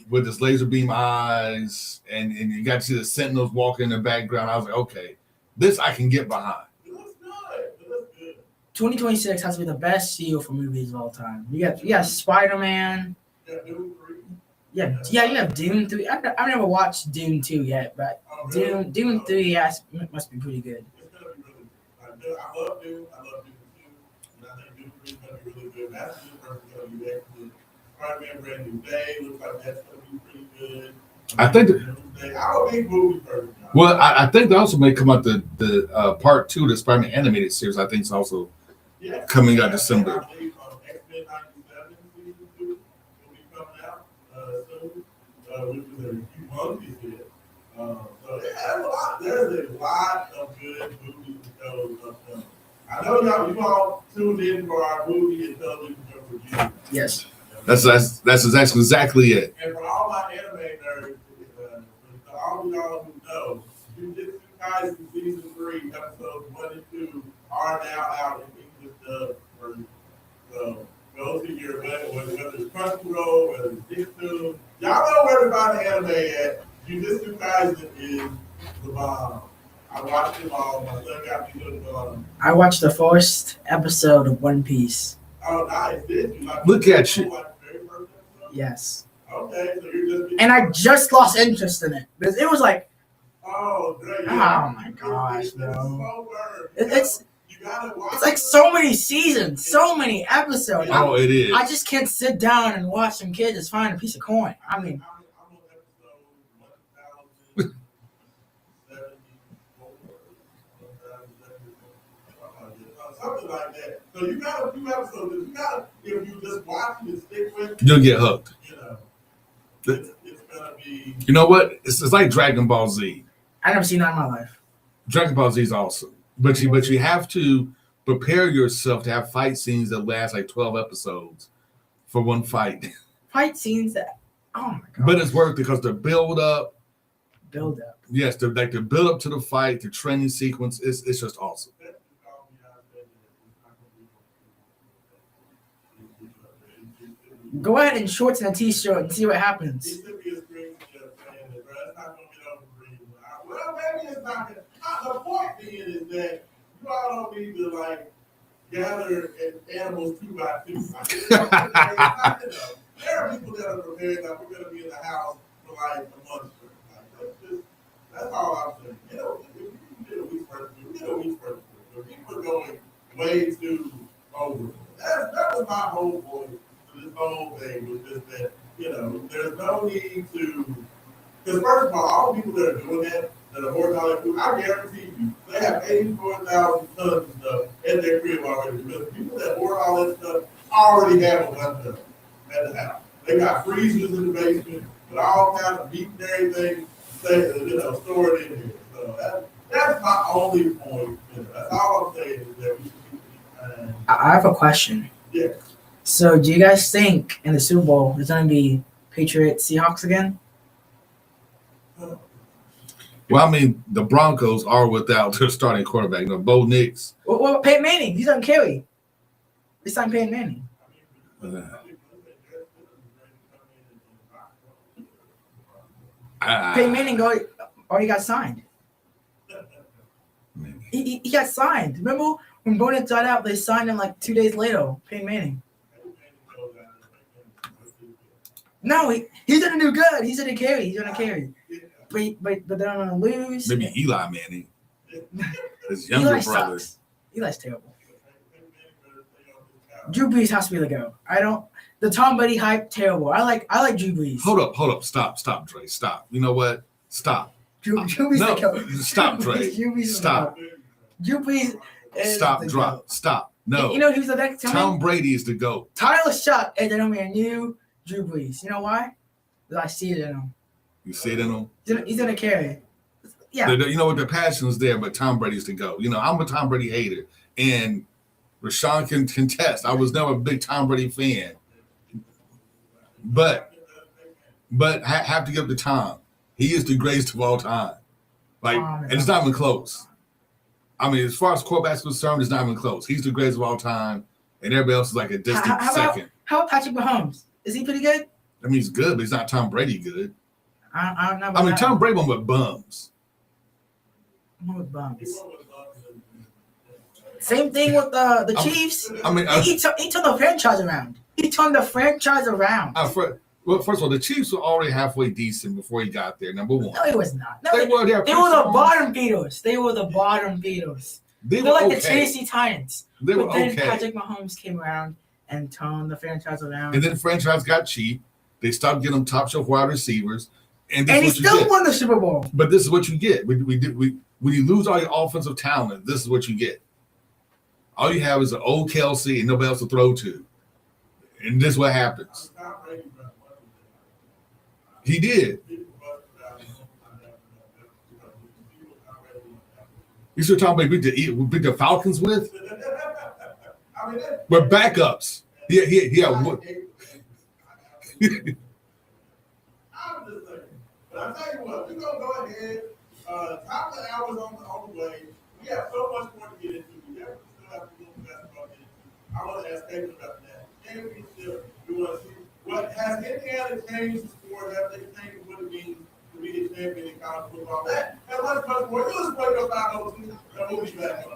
with his laser beam eyes, and you got to see the Sentinels walking in the background. I was like, okay, this I can get behind. It looks good. 2026 has to be the best CEO for movies of all time. You got Spider-Man. Doom 3. You have Dune 3. I've never watched Dune 2 yet, but Dune 3 must be pretty good. It's gonna be really good. I love Dune. I love Dune 2. And I think Dune 3 is gonna be really good. That's the first gonna be excellent. Spider-Man Brand New Day looks like that's gonna be pretty good. I'm a big movie person. Well, I think they also may come out the part 2 of the Spider-Man animated series. I think it's also coming out December. I believe X-Men 97 season 2 will be coming out soon, which is a humongous hit. There's a lot of good movies and shows upcoming. I know you all tuned in for our movie and television show review. Yes. That's exactly it. And for all my anime nerds, for all of y'all who know, Jujutsu Kaisen season 3, episodes 1 and 2 are now out in English dub version. So go to your whether it's Crunchyroll, whether it's Diktune, y'all know where to find the anime at. Jujutsu Kaisen is The bomb. I watched them all. My son got me hooked on. I watched the first episode of One Piece. Oh, nice. Did you? Like, Look at you. Like the very first episode? Yes. Okay, so you're just. And I just lost interest in it because it was like, Oh, great. oh my gosh, bro. Slow burn. It's You gotta watch it's like so many seasons, so many episodes. Oh, it is. I just can't sit down and watch some kid just find a piece of coin. I mean, I'm on episode 1074. Something like that. So you got a few episodes. You got if you just watch it and stick with it, You'll get hooked. you know, it's gonna be. You know what? It's like Dragon Ball Z. I never seen that in my life. Dragon Ball Z is awesome, but you have to prepare yourself to have fight scenes that last like 12 episodes for one fight. Fight scenes that, oh my god. But it's worth it because the build up. Build up. Yes, the build up to the fight, the training sequence, it's just awesome. Go ahead in shorts and a t-shirt and see what happens. He took me a screenshot saying that, bro, it's not gonna get over green. Well, maybe it's not. The point being is that you all don't need to like gather animals 2 by 2. There are people that are prepared that we're gonna be in the house for like a month. Like, that's all I'm saying. You know, we did a week first. People are going way too over. That was my whole point to this whole thing was just that, you know, there's no need to, because first of all the people that are doing that are horizontal food, I guarantee you, they have 84,000 tons of stuff at their crib already. Because people that hoard all that stuff already have a bunch of it at the house. They got freezers in the basement with all kinds of meat and everything, stored in here. So that's my only point. You know, that's all I'm saying is that we should keep I have a question. Yeah. So, do you guys think in the Super Bowl it's going to be Patriots Seahawks again? Well, I mean, the Broncos are without their starting quarterback. You know, Bo Nix. Well, Peyton Manning, he's on carry. They signed Peyton Manning. Peyton Manning already got signed. He got signed. Remember when Bo Nix got out, they signed him like 2 days later. Peyton Manning. No, he's gonna do good. He's gonna carry. But they're gonna lose. Maybe Eli Manning, his younger Eli brother. sucks. Eli's terrible. Drew Brees has to be the go. The Tom Brady hype terrible. I like Drew Brees. Hold up. Stop, Dre. Stop. You know what? Stop. Drew Brees No, the go. stop, Dre. Drew Brees Stop. Drew Brees is Stop. the Drop. GOAT. Stop. No. You know who's the next? Tom Brady is the GOAT. Tyler Shuck is gonna be a new Drew Brees. You know why? Because I see it in him. You see it in him? He's gonna carry. Yeah. You know what? The passion is there, but Tom Brady's the GOAT. You know, I'm a Tom Brady hater, and Raashaan can contest. I was never a big Tom Brady fan, but have to give the Tom. He is the greatest of all time. Like, and it's not even close. I mean, as far as quarterback's concerned, it's not even close. He's the greatest of all time, and everybody else is like a distant second. How about Patrick Mahomes? Is he pretty good? I mean, he's good, but he's not Tom Brady good. I don't know. I mean, Tom Brady went with bums. I'm with bums. Same thing with the Chiefs. I mean, he turned the franchise around. Well, first of all, the Chiefs were already halfway decent before he got there. Number one. No, it was not. No, They were there. They were the bottom feeders. They're like okay. the Tennessee Titans. They were but then okay. Patrick Mahomes came around and turned the franchise around. And then the franchise got cheap. They stopped getting them top shelf wide receivers. And he still won the Super Bowl. But this is what you get. When you lose all your offensive talent, this is what you get. All you have is an old Kelsey and nobody else to throw to. And this is what happens. He did. You should talk about beat the Falcons with? We're backups. Yeah. But I tell you what, we're gonna go ahead. Top of the hour's on the way. We have so much more to get into. We still have to go to basketball. I want to ask David about that. Championship. We want to see what has Indiana changed the sport. Have they changed what it means to be a champion in college football? That has much more. You listen to your 502, and we'll be back.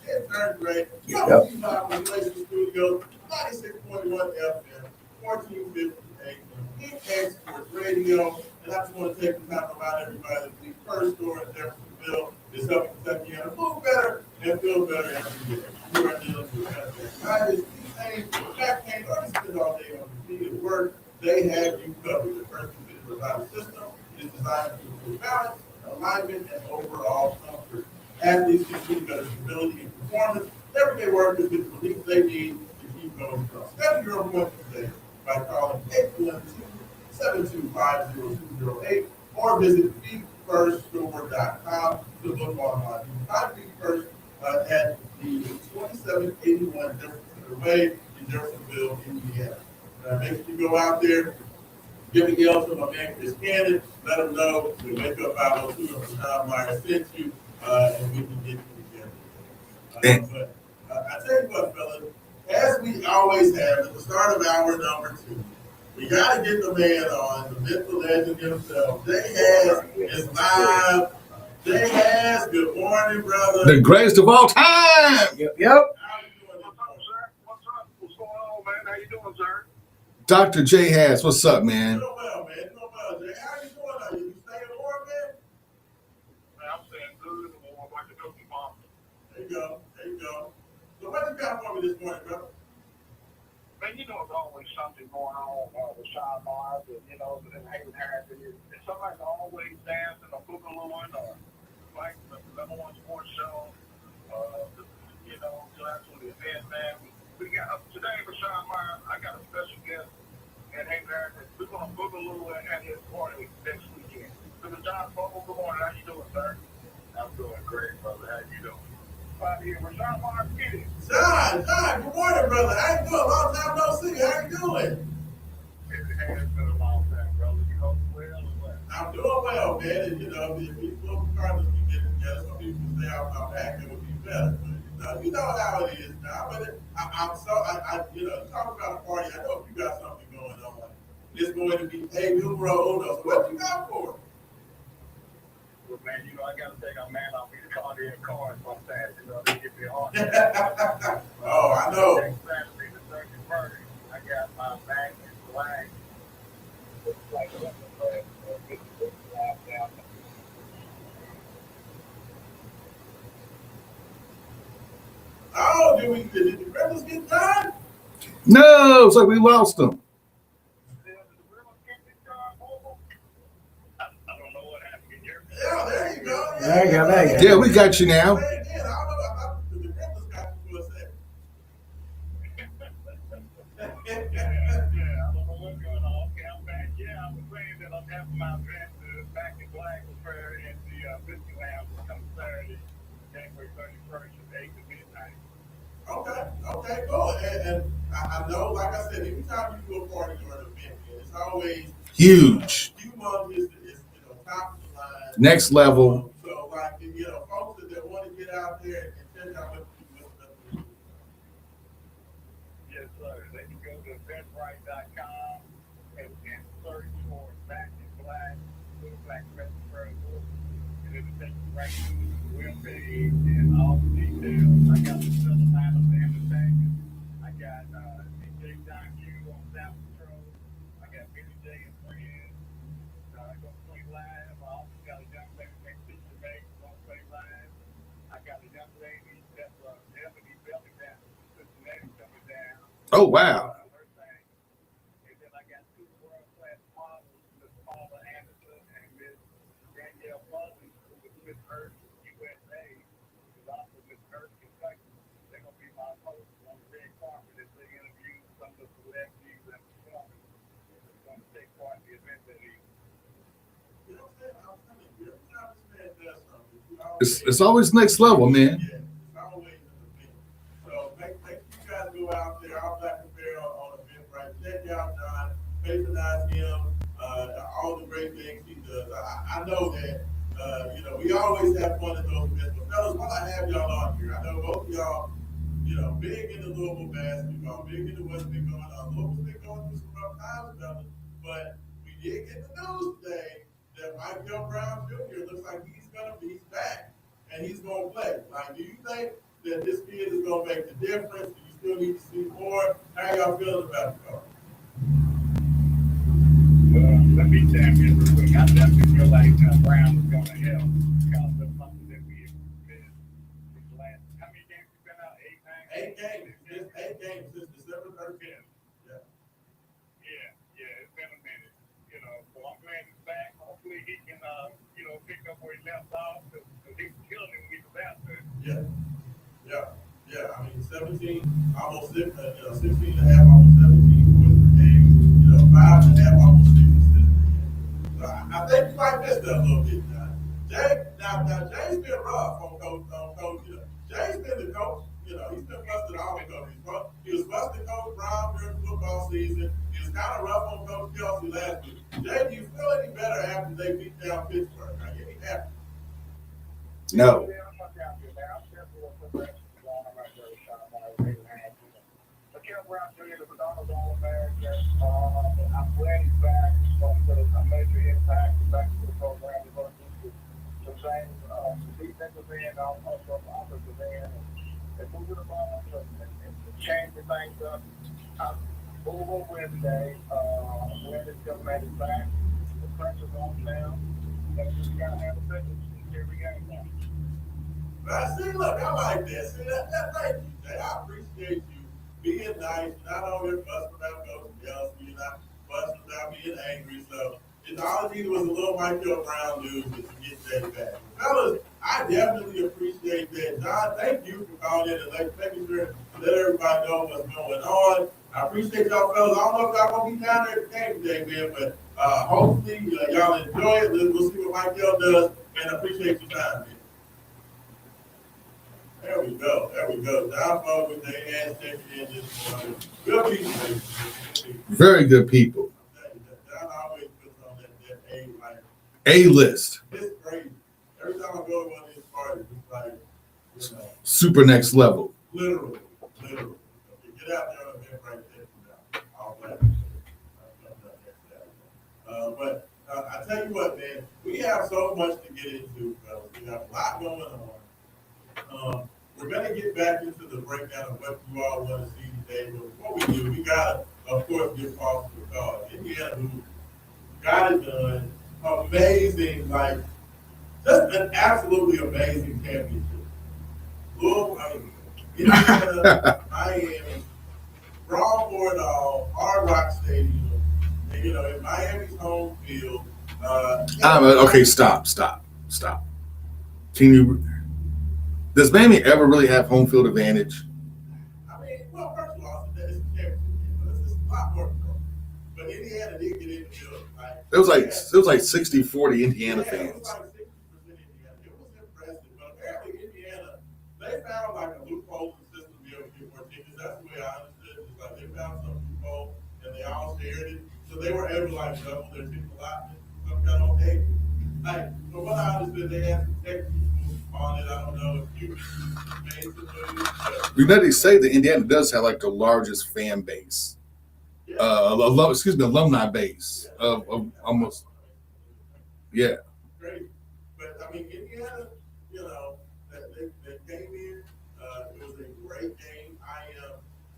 In third grade, you know, we live in the studio, 96.1 FM, 1458 X Sports Radio. And I just want to take the time to remind everybody that the first store in Jeffersonville is helping Kentuckiana move better and feel better every day. We are dealing with arthritis, knee pain, back pain, or just spend all day on the field work. They have you covered. The first provider system is designed to improve balance, alignment, and overall comfort. Athletes can see better stability and performance. Everyday workers get the relief they need to keep going strong. Schedule your appointment today by calling 812-725-0208 or visit feetfirststore.com to book online. You can find Feet First at the 2781 Jefferson Way in Jeffersonville, Indiana. Make sure you go out there, give a yell to my man Chris Cannon, let him know the Wake Up 502 and Raashaan Myers sent you, and we can get you together. But I tell you what, fellas, as we always have at the start of hour number 2, we got to get the man on, the mental legend himself. Jay Has is live. Jay Has, good morning, brother. The greatest of all time. Yep. How you doing? What's up, sir? What's up? What's going on, man? How you doing, sir? Dr. J. Has, what's up, man? Doing well, man. Doing well, Jay. How you doing? Are you staying warm, man? Man, I'm saying good. I'm like the cookie bomb. There you go. There you go. So what you got for me this morning, brother? Man, you know, there's always something going on with Raashaan Myers and, you know, and Hayden Harris. And somebody's always dancing or boogalooing or like the number one sports show. You know, so that's what it is, man. We got up today, Raashaan Myers. I got a special guest at Hayden Harris. We're going to boogaloo at his party next weekend. So, John Fogle, good morning. How you doing, sir? I'm doing great, brother. How you doing? Right here, Raashaan Myers, get it. John, good morning, brother. How you doing? Long time no see. How you doing? It has been a long time, brother. You hope well or what? I'm doing well, man. And, you know, if these little Cardinals can get together, some people stay out my back, it would be better. But, you know how it is now. But you know, talk about a party. I know if you got something going on, it's going to be a numero uno. So what you got for it? Well, man, you know, I got to take our man off. He's called in cars sometimes. You know, they give me a hard time. Oh, I know. Next Saturday, the 31st, I got my back and flag. Looks like a down. Oh, did the Rebels get done? No, it's like we lost them. I don't know what happened. Can you hear me? Yeah, there you go. There you go, there you go. Yeah, we got you now. Say again. I don't know. I thought the Rebels got you for a second. Yeah, I don't know what's going on. Okay, I'm back. Yeah, I was saying that I'm having my event back in Black Prayer in the Biscuit Lounge come Saturday, January 31st from 8 to midnight. Okay, cool. And I know, like I said, anytime you do a party or an event, man, it's always Huge. humongous. It's top of the line. Next level. So like, you know, folks that want to get out there and check out what you do. Yes, sir. They can go to eventbrite.com and search for Back in Black, Little Black Prayer, and it'll take you right to the web page and all the details. I got the seven line of entertainment. I got DJ Don Q on South Patrol. I got Billy J and friends. I'm going to play live. I also got a young lady named Lisa May who's going to play live. I got a young lady that's Ebony Belly down from Cincinnati coming down. Oh, wow. Her thing. And then I got two world-class models, Miss Paula Anderson and Miss Danielle Buzzing, who was Miss Earth USA, who's also Miss Earth Kentucky. They're going to be my hosts on the red carpet as they interview some of the celebrities and performers that's going to take part in the event that evening. You know what I'm saying? I'm telling you, every time this man does something, you It's always next level, man. Yeah, it's always an event. So make sure you guys go out there, all Black Apparel on Eventbrite. Check out John, patronize him, all the great things he does. I know that, you know, we always have fun at those events. But fellas, while I have y'all on here, I know both of y'all, you know, big into Louisville basketball, big into what's been going on. Louisville's been going through some rough times, fellas, but we did get the news today that Michael Brown Jr. looks like he's back and he's gonna play. Like, do you think that this kid is gonna make the difference? Do you still need to see more? How y'all feeling about it, though? let me tap in real quick. I definitely feel like Brown is going to help because of something that we have missed these last. How many games you been out? 8 games? 8 games since December 13th. Yeah, it's been a minute. You know, so I'm glad he's back. Hopefully he can, pick up where he left off because he was killing him when he was out there. Yeah. I mean, 17, almost 16 and a half, almost 17 points per game. 5 and a half, almost 6 assists per game. So I think you might miss that a little bit now. Jay's been rough on coach. Jay's been the coach. He's been busted all the coaches. He was busting Coach Brown during the football season. He was kind of rough on Coach Kelsey last week. Jay, do you feel any better after they beat down Pittsburgh? Are you any happy? No. Yeah, I'm not down here now. I'm careful with progression going on right there, Raashaan. But Kevin Brown Jr., the McDonald's All-American, I'm glad he's back. He's going to put a major impact back to the program. He's going to do some things, defensive end, also offensive end, and moving the ball and changing things up. Over Wednesday, when this young man is back, the pressure's on now. That's just got to have a fitness every game now. See, look, I like that. See, thank you, Jay. I appreciate you being nice, not only fussing about Coach Kelsey, you're not fussing about being angry. So, all you needed was a little Michael Brown news to get Jay back. Fellas, I definitely appreciate that. John, thank you for calling in and making sure to let everybody know what's going on. I appreciate y'all, fellas. I don't know if y'all going to be down there at the game today, man, but hopefully y'all enjoy it. We'll see what Michael does, and I appreciate your time, man. There we go. Down forward with their ass checking in this morning. Good people, baby. Very good people. John always puts on that A, like, A list. it's crazy. Every time I go to one of these parties, it's like, Super next level. literally. Get out there and get right there. All that. But I tell you what, man, we have so much to get into, fellas. We have a lot going on. We're going to get back into the breakdown of what you all want to see today. But before we do, we got to, of course, give Paul to the call. Indiana, who got it done, amazing, like, just an absolutely amazing championship. Indiana, Miami, brawl for it all, Hard Rock Stadium, and, in Miami's home field. Okay, stop. Can you? Does Miami ever really have home field advantage? I mean, well, first of all, it's a championship. It's a lot more control. But Indiana did get in the field. It was like 60-40 Indiana It fans. was like 60% Indiana. It was impressive. But apparently Indiana, they found like a loophole in the system to be able to get more tickets. That's the way I understood it. It's like they found some loophole and they all shared it. So they were able to like double their ticket allotment. Some kind of okay. Like, from what I understood, they had some technical on it. I don't know if you made some moves. They say that Indiana does have like the largest fan base. Alumni base of almost. Yeah. Great. But I mean, Indiana, they came in. It was a great game.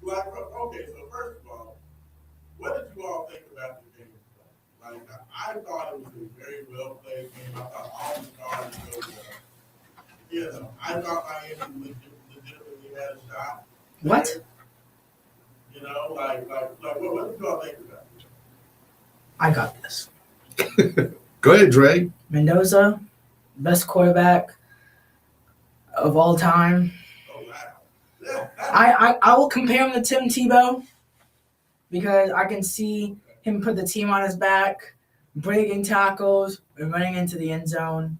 Okay, so first of all, what did you all think about the game? Like, I thought it was a very well played game. I thought all the stars go well. I thought Miami legitimately had a shot. What? What did you all think about it? I got this. Go ahead, Dre. Mendoza, best quarterback of all time. Oh, wow. I will compare him to Tim Tebow because I can see him put the team on his back, breaking tackles, and running into the end zone.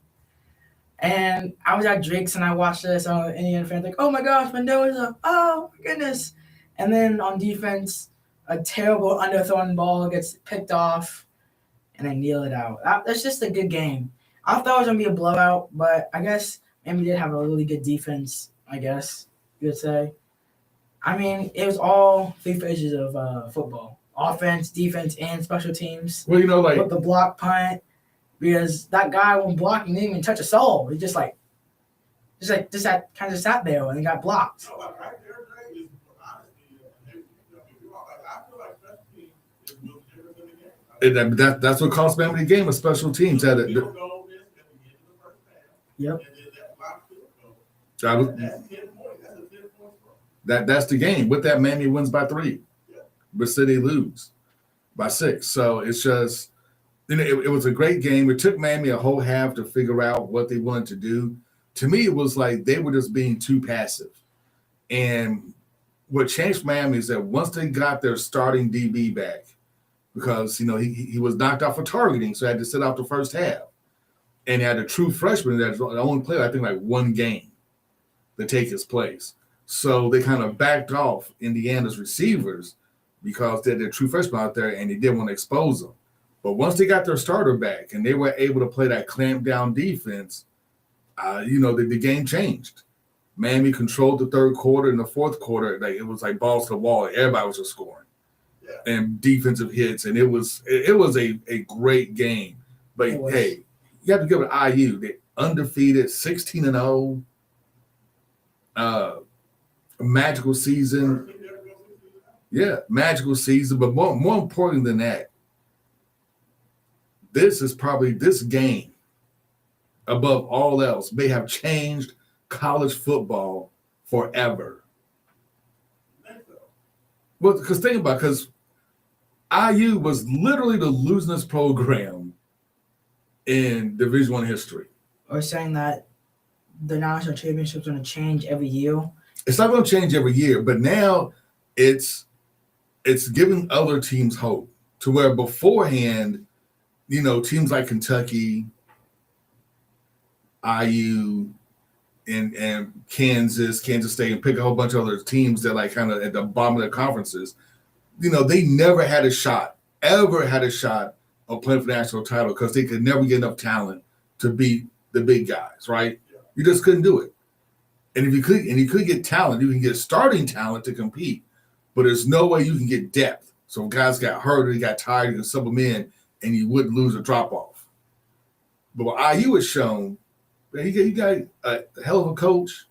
And I was at Drake's and I watched this. And Indian fans like, oh my gosh, Mendoza! Oh my goodness! And then on defense, a terrible underthrown ball gets picked off, and I kneel it out. That's just a good game. I thought it was gonna be a blowout, but I guess Miami did have a really good defense. I guess you would say. I mean, it was all three phases of football: offense, defense, and special teams. Well, With the block punt, because that guy when blocking didn't even touch a soul. He just kind of sat there and he got blocked. No, right there, Dre, is honestly, I feel like special teams is really different in the game. That's what cost Miami the game. A special teams had it. Field goal missed at the end of the first half. Yep. And then that blocked field goal. That was, That's 10 points. That's a 10-point score. that's the game. With that, Miami wins by 3, Yeah. but City lose by 6. So it's just, it was a great game. It took Miami a whole half to figure out what they wanted to do. To me, it was like they were just being too passive. And what changed Miami is that once they got their starting DB back, because he was knocked out for targeting, so he had to sit out the first half, and he had a true freshman that only played I think like one game to take his place. So they kind of backed off Indiana's receivers because they had a true freshman out there, and they didn't want to expose them. But once they got their starter back and they were able to play that clamp down defense, the game changed. Miami controlled the third quarter and the fourth quarter. Like it was like balls to the wall. Everybody was just scoring and defensive hits, and it was a great game. But hey, you have to give it IU. They undefeated, 16-0, magical season. Yeah, magical season. But more important than that, this game, above all else, may have changed college football forever. Well, because think about it, because IU was literally the losingest program in Division I history. Or saying that the national championship's going to change every year. It's not going to change every year, but now it's giving other teams hope to where beforehand, teams like Kentucky, IU, and Kansas State, and pick a whole bunch of other teams that like kind of at the bottom of their conferences, they never had a shot of playing for the national title because they could never get enough talent to beat the big guys, right? Yeah. You just couldn't do it. And if you could get talent, you can get starting talent to compete, but there's no way you can get depth. So if guys got hurt or they got tired, you can sub them in and you wouldn't lose a drop off. But what IU has shown, you got a hell of a coach,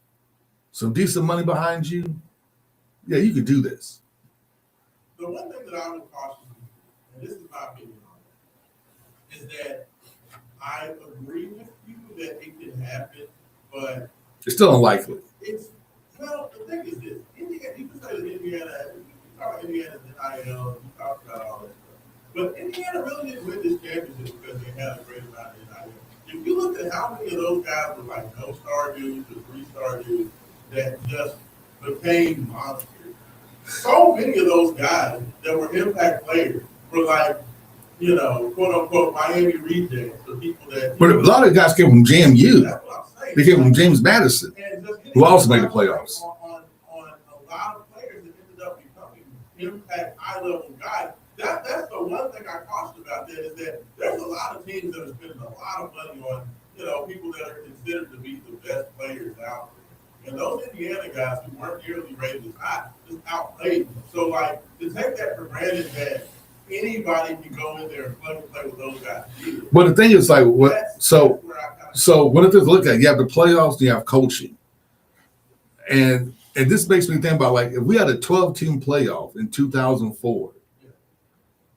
some decent money behind you. Yeah, you could do this. The one thing that I would caution you, and this is my opinion on it, is that I agree with you that it can happen, but it's still unlikely. The thing is this: Indiana, you can say that Indiana, you talk about Indiana's NIL, you talk about all that stuff, but Indiana really didn't win this championship because they had a great amount of NIL. If you look at how many of those guys were like no-star dudes or 3-star dudes that just became monsters. So many of those guys that were impact players were like, quote unquote Miami rejects, the people that. But a lot of guys came from JMU. That's what I'm saying. They came from James Madison, who also made the playoffs. On a lot of players that ended up becoming impact high-level guys. That's the one thing I caution about that is that there's a lot of teams that are spending a lot of money on people that are considered to be the best players out there. And those Indiana guys who weren't nearly rated as high just outplayed them. So, like, to take that for granted that anybody can go in there and play with those guys. Well, the thing is, like, so one of the things to look at, you have the playoffs, you have coaching. And this makes me think about, like, if we had a 12-team playoff in 2004,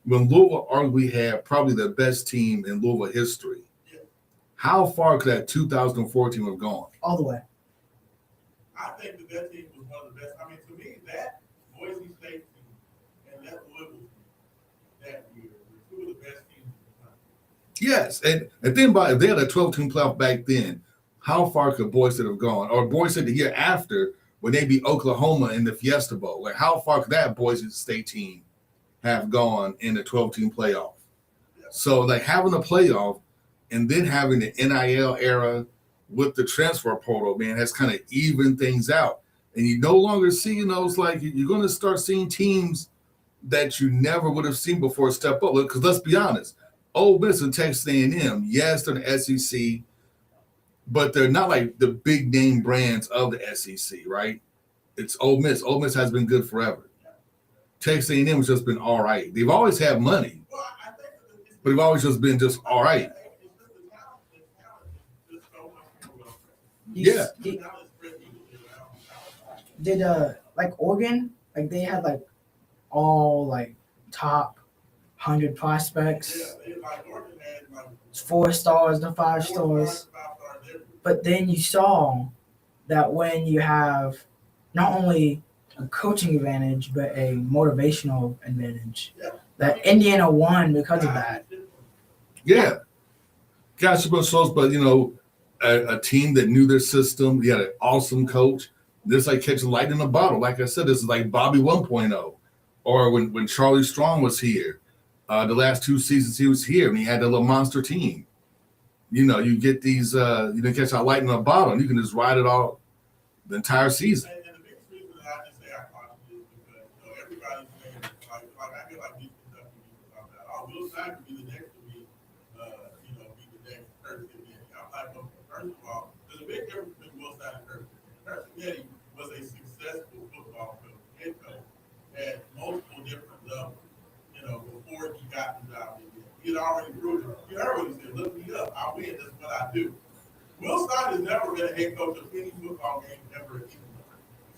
when Louisville arguably had probably the best team in Louisville history, how far could that 2004 team have gone? All the way. I think that team was one of the best. I mean, to me, that Boise State team and that Louisville team that year were two of the best teams in the country. Yes, and think about it, if they had a 12-team playoff back then, how far could Boise State have gone? Or Boise State the year after, when they beat Oklahoma in the Fiesta Bowl. Like, how far could that Boise State team have gone in the 12-team playoff? Yeah. So, like, having a playoff and then having the NIL era with the transfer portal, man, has kind of evened things out. And you no longer see, it's like you're going to start seeing teams that you never would have seen before step up. Because let's be honest, Ole Miss and Texas A&M, yes, they're the SEC, but they're not like the big name brands of the SEC, right? It's Ole Miss. Ole Miss has been good forever. Texas A&M has just been all right. They've always had money, but they've always just been just all right. Yeah. Did like Oregon, like they had like all like top 100 prospects. Yeah, they like Oregon had like 4 stars, the 5 stars. 5 stars everywhere. But then you saw that when you have not only a coaching advantage, but a motivational advantage, Yeah. that Indiana won because of that. Yeah. Guys, super close, but a team that knew their system. You had an awesome coach. This like catching light in a bottle. Like I said, this is like Bobby 1.0. Or when Charlie Strong was here, the last 2 seasons he was here, and he had a little monster team. You get these, catch that light in a bottle, and you can just ride it all the entire season. And the biggest reason that I just say I caution is because everybody's saying like I feel like these Kentucky people talk about, oh, Will Stein could be the next to be the next Kirk Cignetti. I'm like, well, first of all, there's a big difference between Will Stein and Kirk Cignetti. Kirk Cignetti was a successful football coach, head coach, at multiple different levels. Before he got the job, he had already proved it. You heard what he said, look me up, I win, that's what I do. Will Stein has never been a head coach of any football game ever again.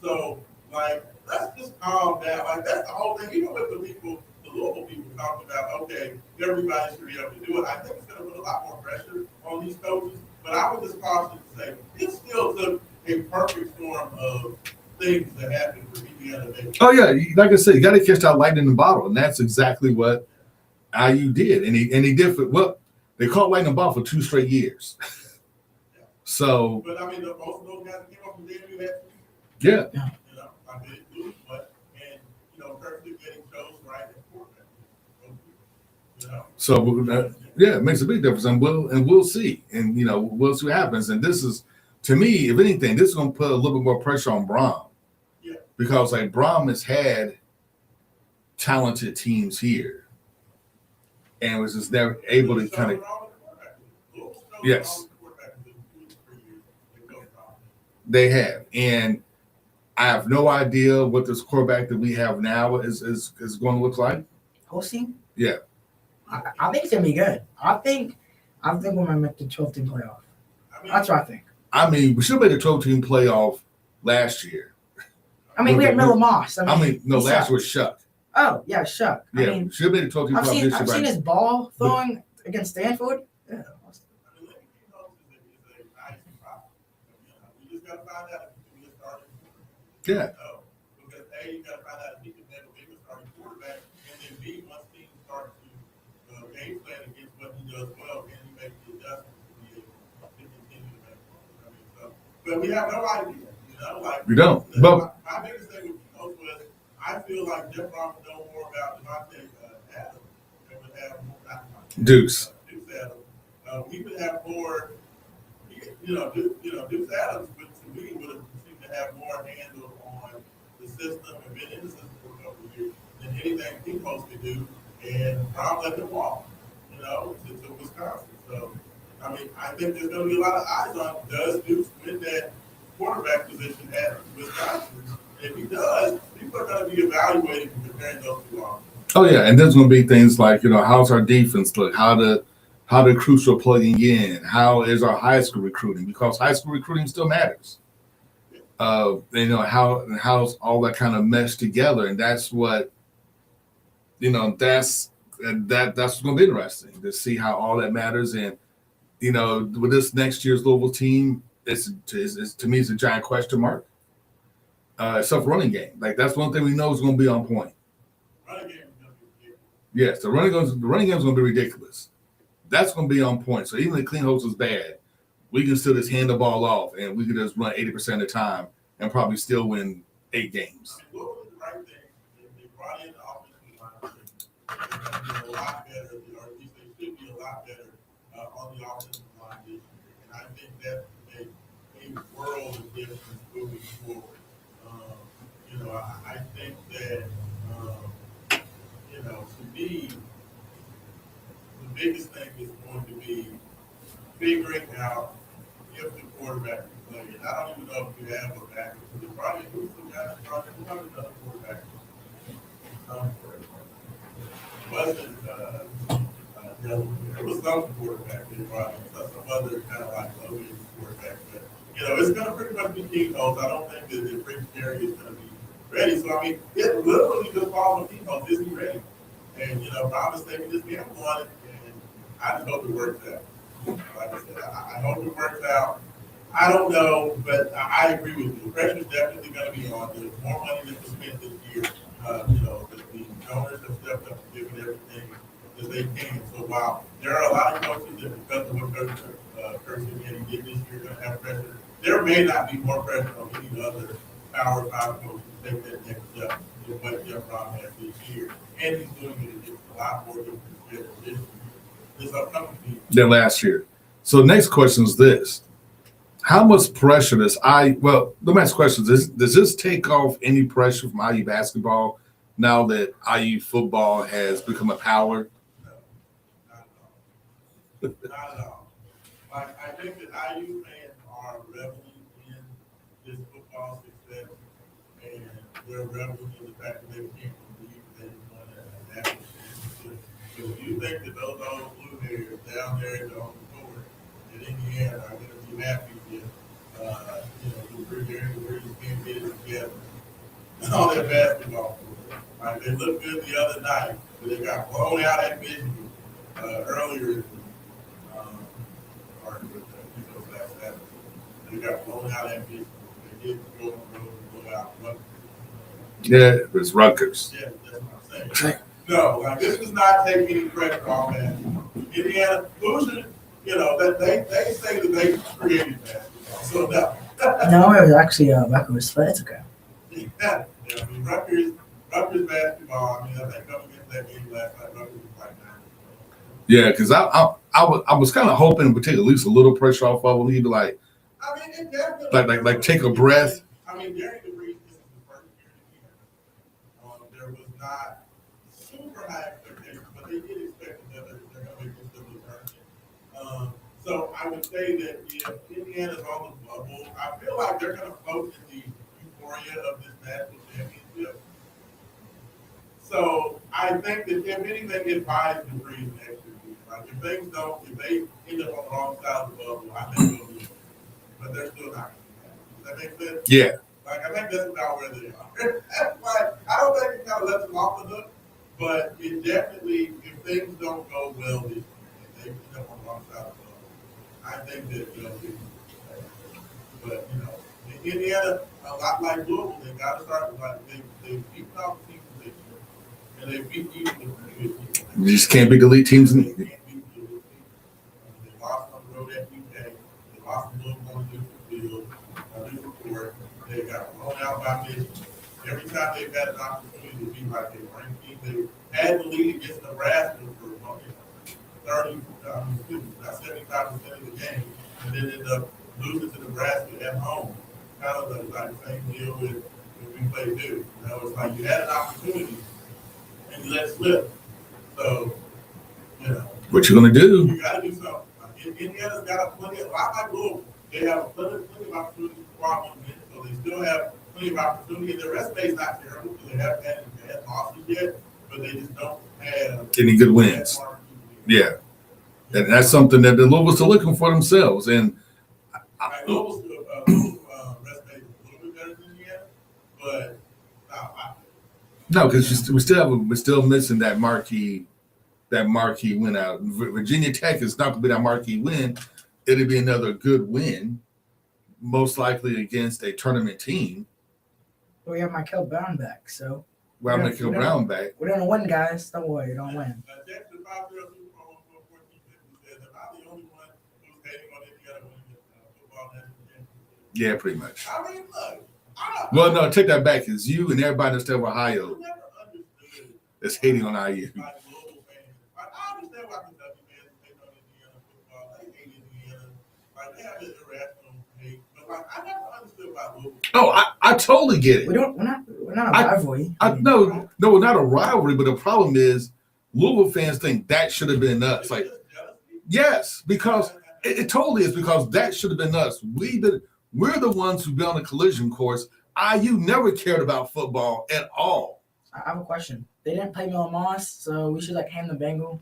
So, let's just calm down. That's the whole thing. Even with the Louisville people talking about, okay, everybody should be able to do it. I think it's going to put a lot more pressure on these coaches. But I would just caution to say, it still took a perfect storm of things that happened for Indiana. Oh, yeah. Like I said, you got to catch that light in the bottle. And that's exactly what IU did. And he did they caught light in the bottle for 2 straight years. So, but I mean, most of those guys came up from the JMU had yeah. They didn't lose, Kirk getting chose right at quarterback. So it makes a big difference, and we'll see, and we'll see what happens. And this is, to me, if anything, this is going to put a little bit more pressure on Braum, because Braum has had talented teams here, and was just never able to kind of. Yes. They have, and I have no idea what this quarterback that we have now is going to look like. Hosting? Yeah. I think it's gonna be good. I think we're gonna make the 12-team playoff. That's what I think. I mean, we should have made the 12-team playoff last year. I mean, we had Miller Moss. Last year was Shuck. Oh yeah, Shuck. Yeah, I mean, should have made the 12-team playoff. I've seen his ball throwing against Stanford. Yeah. We just got to find out if he can start. Yeah. Because A, you got to find out if he can make a starting quarterback, and then B, once teams start to game plan against what he does well, can he make the adjustments to be able to continue to make it? But we have no idea. We don't. But my biggest thing with Coach was, I feel like Jeff Brown would know more about Devontae Adams than would have more. Deuce Adams. We would have more. Deuce Adams, but to me, would have seemed to have more handle on the system and been in the system for a couple of years than anything P-Post could do, and Brown let them walk, to Wisconsin. So, I mean, I think there's going to be a lot of eyes on, does Deuce win that quarterback position at Wisconsin? And if he does, people are going to be evaluating and comparing those two offenses. Oh, yeah, and there's going to be things like, how's our defense look, how the recruits are plugging in, how is our high school recruiting, because high school recruiting still matters. How's all that kind of meshed together, and that's what, that's what's going to be interesting to see how all that matters. And with this next year's Louisville team, it's to me, it's a giant question mark. Except for running game, that's one thing we know is going to be on point. Running game is going to be ridiculous. Yes, the running game is going to be ridiculous. That's going to be on point. So even if clean host is bad, we can still just hand the ball off, and we can just run 80% of the time and probably still win 8 games. I mean, what was the right thing? They brought in the offensive line. They're a lot better, or at least they should be a lot better on the offensive line this year. And I think that makes a world of difference moving forward. I think that, to me, the biggest thing is going to be figuring out if the quarterback can play. And I don't even know if you have a backup. Because probably who's the guy that's probably another quarterback. It was some quarterback they brought in, some other kind of like low quarterback. But it's going to pretty much be King-Holes. I don't think that Prince Terry is going to be ready. So I mean, it literally just falls on King-Holes. Is he ready? And, Brown is taking this game on it, and I just hope it works out. Like I said, I hope it works out. I don't know, but I agree with you. The pressure is definitely going to be on. There's more money than was spent this year. The owners have stepped up and given everything that they can. So while there are a lot of coaches that, because of what Coach Simeone did this year, going to have pressure, there may not be more pressure on any other Power 5 coach to take that next step than what Jeff Brown has this year. And he's doing it against a lot more different this upcoming season than last year. So next question is this. How much pressure let me ask questions. Does this take off any pressure from IU basketball now that IU football has become a power? No, not at all. Not at all. Like, I think that IU fans are reveling in this football success, and they're reveling in the fact that they can't believe they won a national championship. So if you think that those old blue hairs down there on the court in Indiana are going to be happy with, where you can't get it together, all that basketball. Like, they looked good the other night, but they got blown out at Michigan earlier. Last Saturday. They got blown out at Michigan. They did go on the road and blow out Rutgers. Yeah, it was Rutgers. Yeah, that's what I'm saying. No, like, this does not take any credit off that. Indiana, Hoosier, they say that they created basketball. So no. No, it was actually Rutgers, but it's okay. Yeah, I mean, Rutgers basketball. I mean, I think coming into that game last night, Rutgers was like 9. Yeah, because I was kind of hoping it would take at least a little pressure off of him. He'd be like, I mean, it definitely like take a breath. I mean, during the breeze, this is the first year in the there was not super high expectations, but they did expect that they're going to make this a tournament. So I would say that if Indiana's on the bubble, I feel like they're going to float in the euphoria of this national championship. So I think that if anything, it buys the breeze next year. Like, if they end up on the wrong side of the bubble, I think they'll lose. But they're still not. Does that make sense? Yeah. Like, I think that's about where they are. Like, I don't think it kind of lets them off the hook, but it definitely, if things don't go well this year, and they end up on the wrong side of the bubble, I think that they'll be. But, in Indiana, a lot like Louisville, they got to start, like, they beat off the teams this year, and they beat even the pretty good teams. You just can't beat elite teams. They can't beat the elite teams. They lost on the road at UK. They lost to Louisville on the field. Report, they got blown out by Michigan. Every time they've had an opportunity to be like a ranked team, they had the lead against Nebraska for 75% of the game, and then ended up losing to Nebraska at home. Kind of the same deal with we played Duke. It's like you had an opportunity and you let it slip. So, what you gonna do? You got to do something. Indiana's got a lot like Louisville. They have plenty of opportunities to squad one win, so they still have plenty of opportunity. Their resume's not terrible because they haven't had any bad losses yet, but they just don't have any good wins. Yeah, and that's something that the Louisville's are looking for themselves. And Louisville's resume is a little bit better than Indiana, but no, because we're still missing that marquee win out. Virginia Tech is not going to be that marquee win. It'll be another good win, most likely against a tournament team. We have Michael Brown back, so. Well, Michael Brown back. We're going to win, guys. Don't worry, you don't win. Yeah, pretty much. I mean, look. Well, no, take that back. It's you and everybody that's still Ohio that's hating on IU. I understand why Kentucky fans hate on Indiana football. They hate Indiana. Like, they have this irrational hate. But, like, I never understood why Louisville. Oh, I totally get it. We're not a rivalry. No, we're not a rivalry, but the problem is Louisville fans think that should have been us. Like, yes, because it totally is, because that should have been us. We're the ones who've been on the collision course. IU never cared about football at all. I have a question. They didn't play Miller Moss, so we should hand the banner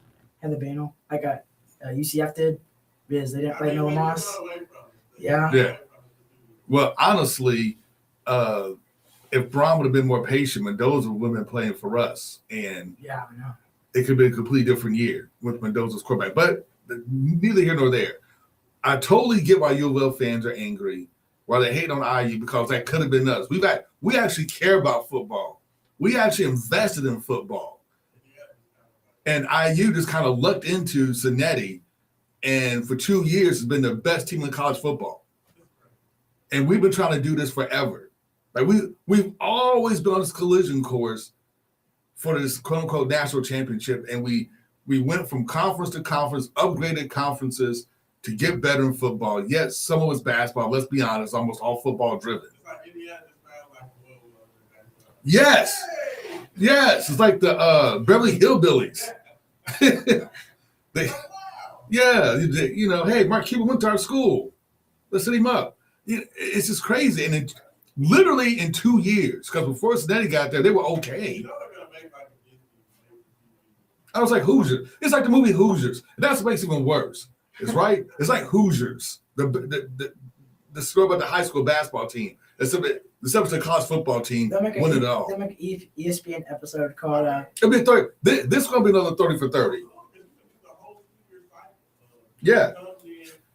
like UCF did, because they didn't play Miller Moss. Yeah. Well, honestly, if Braun would have been more patient, Mendoza would have been playing for us. And yeah, I know. it could be a completely different year with Mendoza's quarterback. But neither here nor there. I totally get why UL fans are angry, why they hate on IU, because that could have been us. We actually care about football. We actually invested in football. And IU just kind of lucked into Cincinnati, and for 2 years has been the best team in college football. And we've been trying to do this forever. Like we've always been on this collision course for this quote unquote national championship, and we went from conference to conference, upgraded conferences to get better in football. Yes, some of it's basketball. Let's be honest, almost all football driven. Yes, yes, it's like the Beverly Hillbillies. Hey, Mark Cuban went to our school. Let's set him up. It's just crazy, and it literally in 2 years, because before Cincinnati got there, they were okay. I was like Hoosiers. It's like the movie Hoosiers. And that's what makes it even worse. It's right. It's like Hoosiers. The story about the high school basketball team. It's the college football team win it all. They'll make an ESPN episode called. It'll be 30. This is going to be another 30 for 30. Yeah.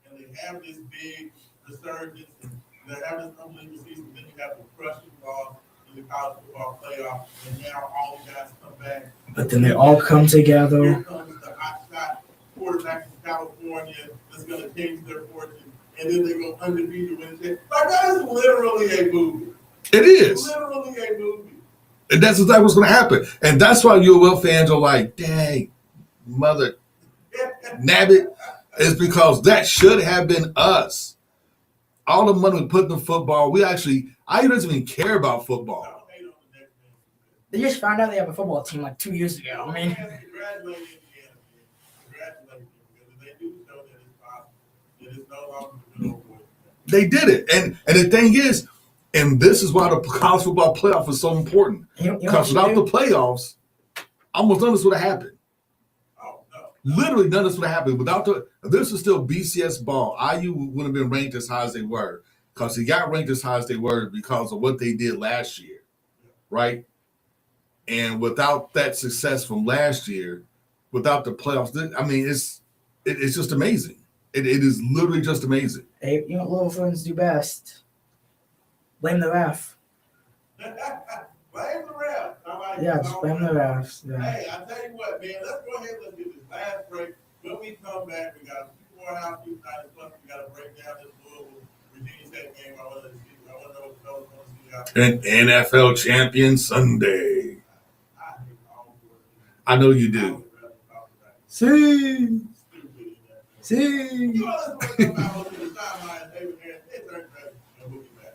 And they have this big resurgence, and they have this unbelievable season. Then you have the crushing loss in the college football playoff, and now all the guys come back. But then they all come together. Here comes the hot shot quarterback from California that's going to change their fortune, and then they go undefeated win it. Like, that is literally a movie. It is. Literally a movie. And that's exactly what's going to happen. And that's why UL fans are like, dang, mother, nabbit. It's because that should have been us. All the money we put in football, I doesn't even care about football. They just found out they have a football team like 2 years ago. I mean, Congratulations, Congratulations, because they do show that it's possible. That it's no longer the good old boys. They did it. And the thing is, and this is why the college football playoff is so important. Because without the playoffs, almost none of this would have happened. Literally none of this would have happened. If this was still BCS ball, IU wouldn't have been ranked as high as they were, because they got ranked as high as they were because of what they did last year, right? And without that success from last year, without the playoffs, I mean, it's just amazing. It is literally just amazing. Hey, you know what little friends do best? Blame the ref. Blame the ref. Yeah, just blame the refs. Yeah. Hey, I tell you what, man, let's go ahead and let's get this last break. When we come back, we got 2 more housekeeping items, plus we got to break down this Louisville Virginia Tech game. I want to know what fellas want to see out there. An NFL champion Sunday. I know you do. See. See. You know, let's go about to the sideline, David Harris. It's Eric Preston, and we'll be back.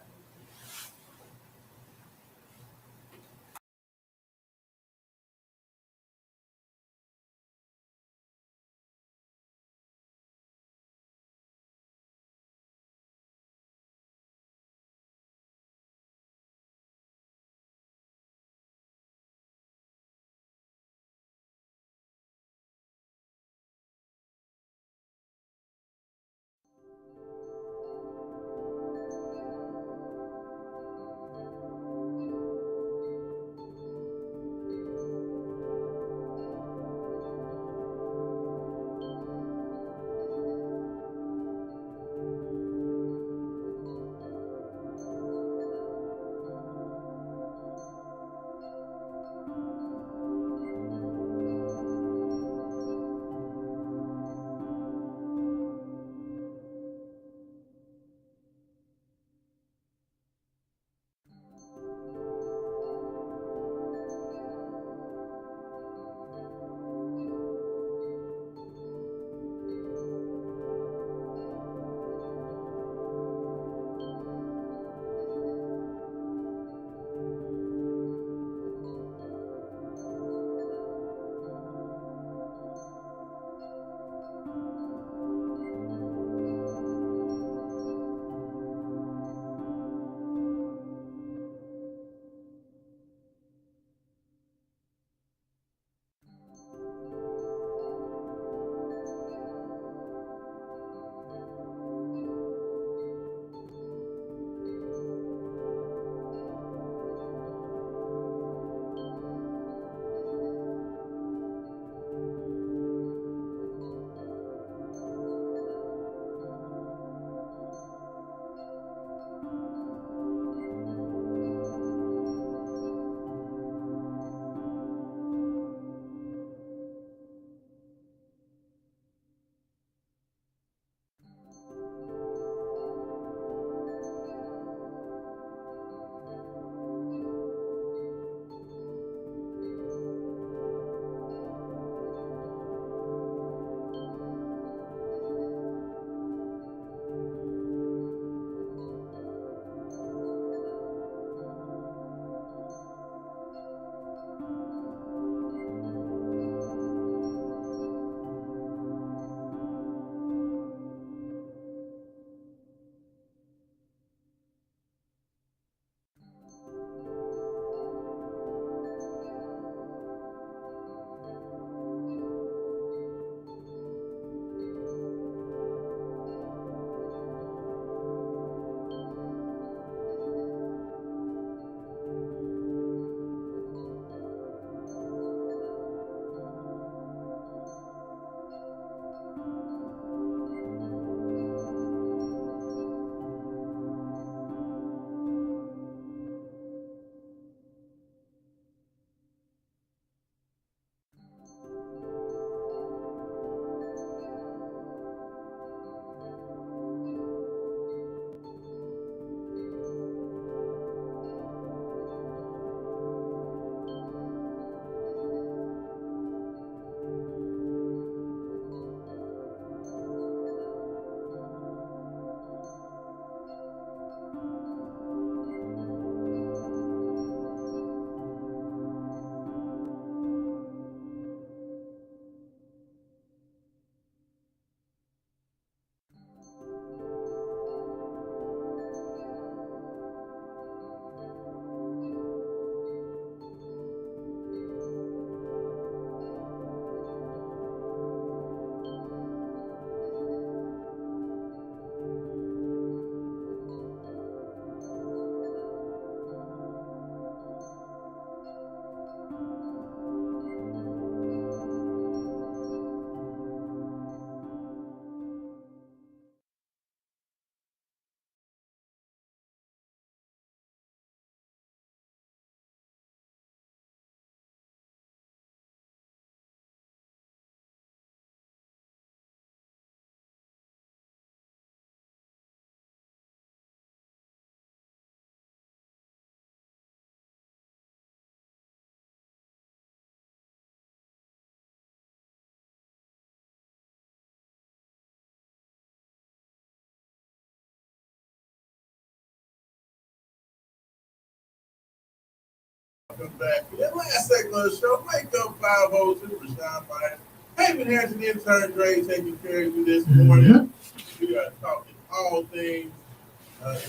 come back. That last segment of the show, wake up 502, Raashaan Myers. Haven Harrison, intern Dre, taking care of you this morning. We are talking all things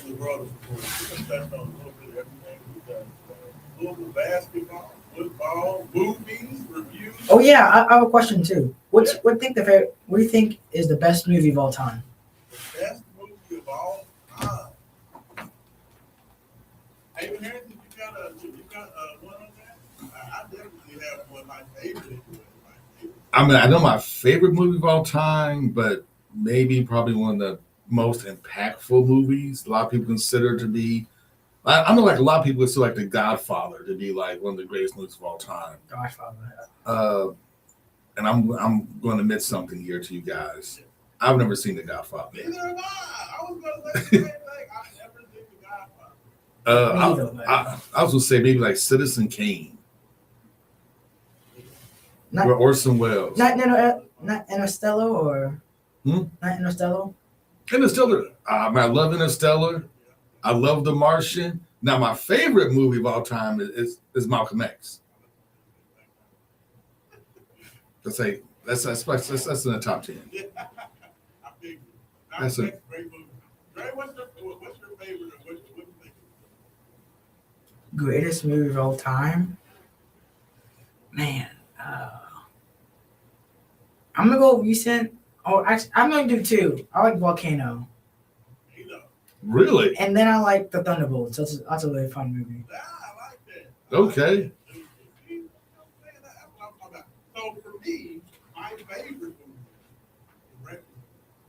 in the world of sports. We're going to touch on a little bit of everything we've done. Global basketball, football, movies, reviews. Oh yeah, I have a question too. What do you think is the best movie of all time? The best movie of all time. Haven Harrison, you got one on that? I definitely have one. My favorite. I mean, I know my favorite movie of all time, but maybe probably one of the most impactful movies. A lot of people consider to be. I know, like a lot of people consider like The Godfather to be like one of the greatest movies of all time. Godfather. And I'm going to admit something here to you guys. I've never seen The Godfather. Neither have I. I was going to say the same thing. I've never seen The Godfather. I was going to say maybe like Citizen Kane. Not, or Orson Welles. Not Interstellar or not Interstellar. Interstellar. I love Interstellar. I love The Martian. Now my favorite movie of all time is Malcolm X. That's in the top 10. Yeah, I figured. That's a great movie. Dre, what's your favorite? What do you think? Greatest movie of all time? Man, I'm gonna go recent. Oh, actually, I'm gonna do two. I like Volcano. Really? And then I like The Thunderbolts. That's a really fun movie. Yeah, I like that. Okay. So for me, my favorite movie is Breakfast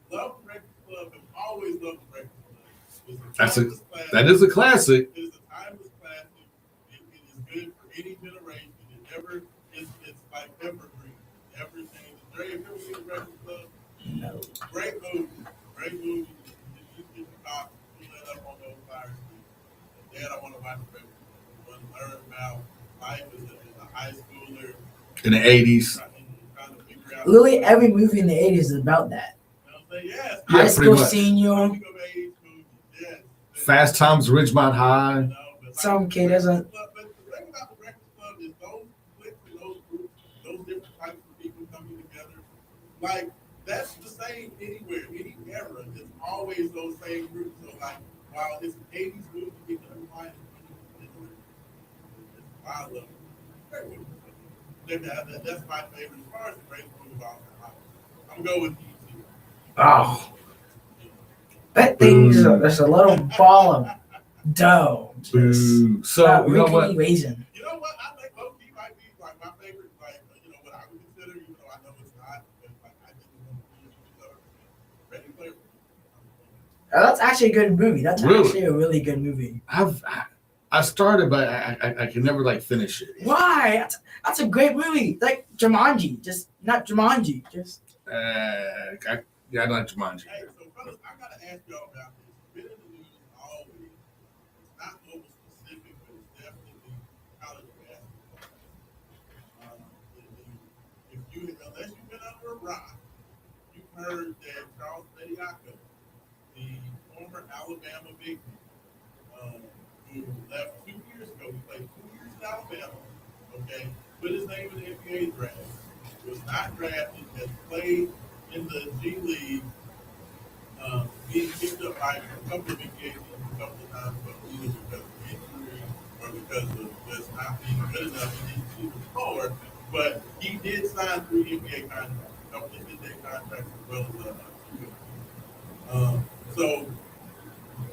Club. Love Breakfast Club and always loved Breakfast Club. That is a classic. It is a timeless classic. It is good for any generation. It's like evergreen. Everything. Dre, have you ever seen Breakfast Club? No. Great movie. Great movie. You get the top, you let up on those fires. Dad, I want to watch Breakfast Club. I want to learn about life as a high schooler. In the 80s. Literally every movie in the 80s is about that. Yes. High School Senior. Yes. Fast Times at Ridgemont High. Some kid doesn't. But the thing about the Breakfast Club is those cliques and those groups, those different types of people coming together. Like, that's the same anywhere, any era. It's always those same groups. So, like, while it's an 80s movie, it doesn't find it. I love it. Great movie. That's my favorite. As far as the great movie of all time, I'm going with E.T. Oh. That thing is a little ball of dough. Boo. So, you know what? Raisin. You know what? I think low-key might be like my favorite, like, what I would consider, even though I know it's not, but like I just want to Ready Player One. That's actually a good movie. That's Really? actually a really good movie. I started, but I can never like finish it. Why? That's a great movie. Like Jumanji, just not Jumanji. Just. I don't like Jumanji. Hey, so fellas, I gotta ask y'all about this. Been in the news always. It's not global specific, but it's definitely college basketball. Unless you've been under a rock, you've heard that Charles Bediako, the former Alabama big man, who left 2 years ago, he played 2 years in Alabama, okay, put his name in the NBA draft, was not drafted, has played in the G League, being picked up by a couple of NBA teams a couple of times, but either because of injury or because of just not being good enough, he didn't see the score. But he did sign 3 NBA contracts, a couple of NBA contracts as well as so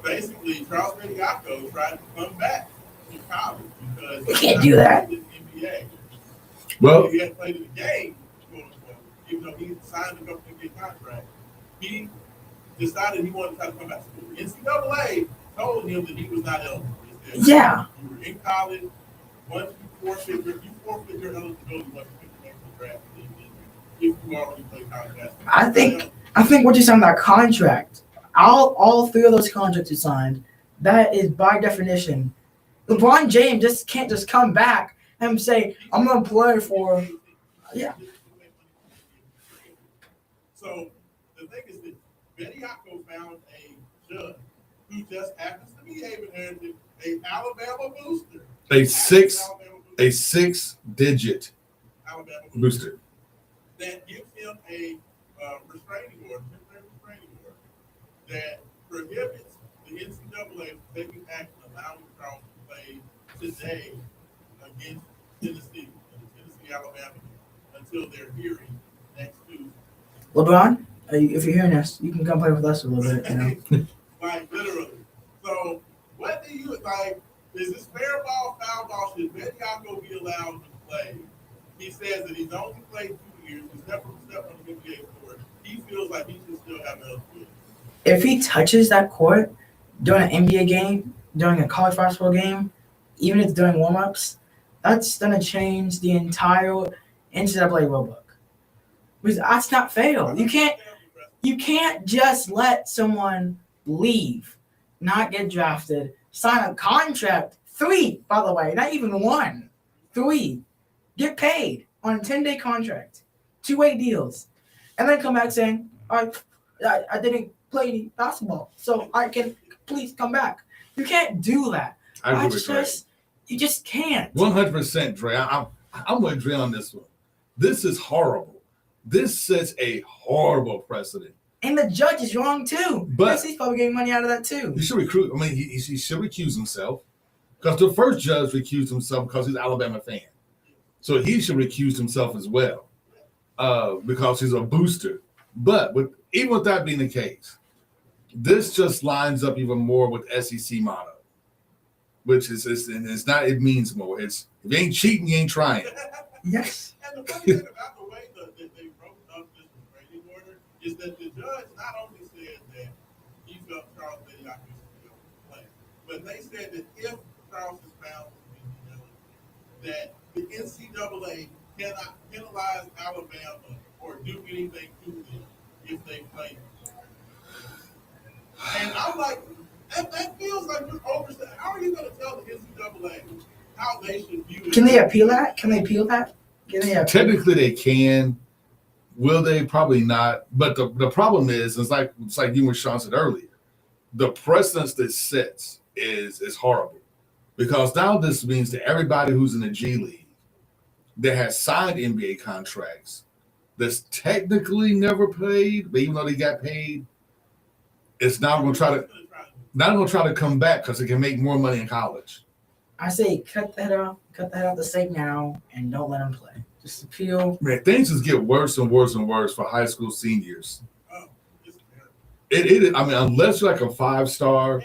basically, Charles Bediako tried to come back to college because You can't do that. In the NBA. Well, He hadn't played in the game, even though he signed a couple of NBA contracts. He decided he wanted to try to come back to school. NCAA told him that he was not eligible. Yeah. You were in college. Once you forfeit your eligibility once you pick the draft. If you already played college basketball. I think what you signed that contract, all 3 of those contracts you signed, that is by definition. LeBron James just can't just come back and say, I'm gonna play for So the thing is that Bediako found a judge who just happens to be Haven Harrison, a Alabama booster. a 6 A 6-digit Alabama booster. that gives him a restraining order, that prohibits the NCAA from taking action allowing Charles to play today against Tennessee, in the Tennessee-Alabama game, until their hearing next Tuesday. LeBron, if you're hearing us, you can come play with us a little bit. Like literally. So what do you like? Is this fair ball, foul ball? Should Bediako be allowed to play? He says that he's only played 2 years. He's never stepped on the NBA court. He feels like he should still have eligibility. If he touches that court during an NBA game, during a college basketball game, even if it's during warm-ups, that's going to change the entire NCAA rulebook. Because that's not fair. You can't just let someone leave, not get drafted, sign a contract, 3, by the way, not even 1, 3, get paid on a 10-day contract, 2-way deals, and then come back saying, I didn't play any basketball, so I can please come back. You can't do that. I agree with Dre. You just can't. 100%, Dre. I'm with Dre on this one. This is horrible. This sets a horrible precedent. And the judge is wrong too. But he's probably getting money out of that too. He should recruit. I mean, he should recuse himself, because the first judge recused himself because he's an Alabama fan. So he should recuse himself as well, because he's a booster. But even with that being the case, this just lines up even more with SEC motto, which is it's not. It means more. It's if you ain't cheating, you ain't trying. Yes. And the funny thing about the way that they wrote up this restraining order is that the judge not only said that he felt Charles Bediako should be able to play, but they said that if Charles is found to be ineligible, that the NCAA cannot penalize Alabama or do anything to them if they play. And I'm like, that feels like you're overstepping. How are you going to tell the NCAA how they should view it? Can they appeal that? Technically, they can. Will they? Probably not. But the problem is, it's like you and Sean said earlier, the precedence that sets is horrible. Because now this means that everybody who's in the G League that has signed NBA contracts that's technically never played, but even though they got paid, it's now going to try to come back because it can make more money in college. I say cut that off the site now and don't let them play. Just appeal. Man, things just get worse and worse and worse for high school seniors. It I mean, unless you're like a 5-star.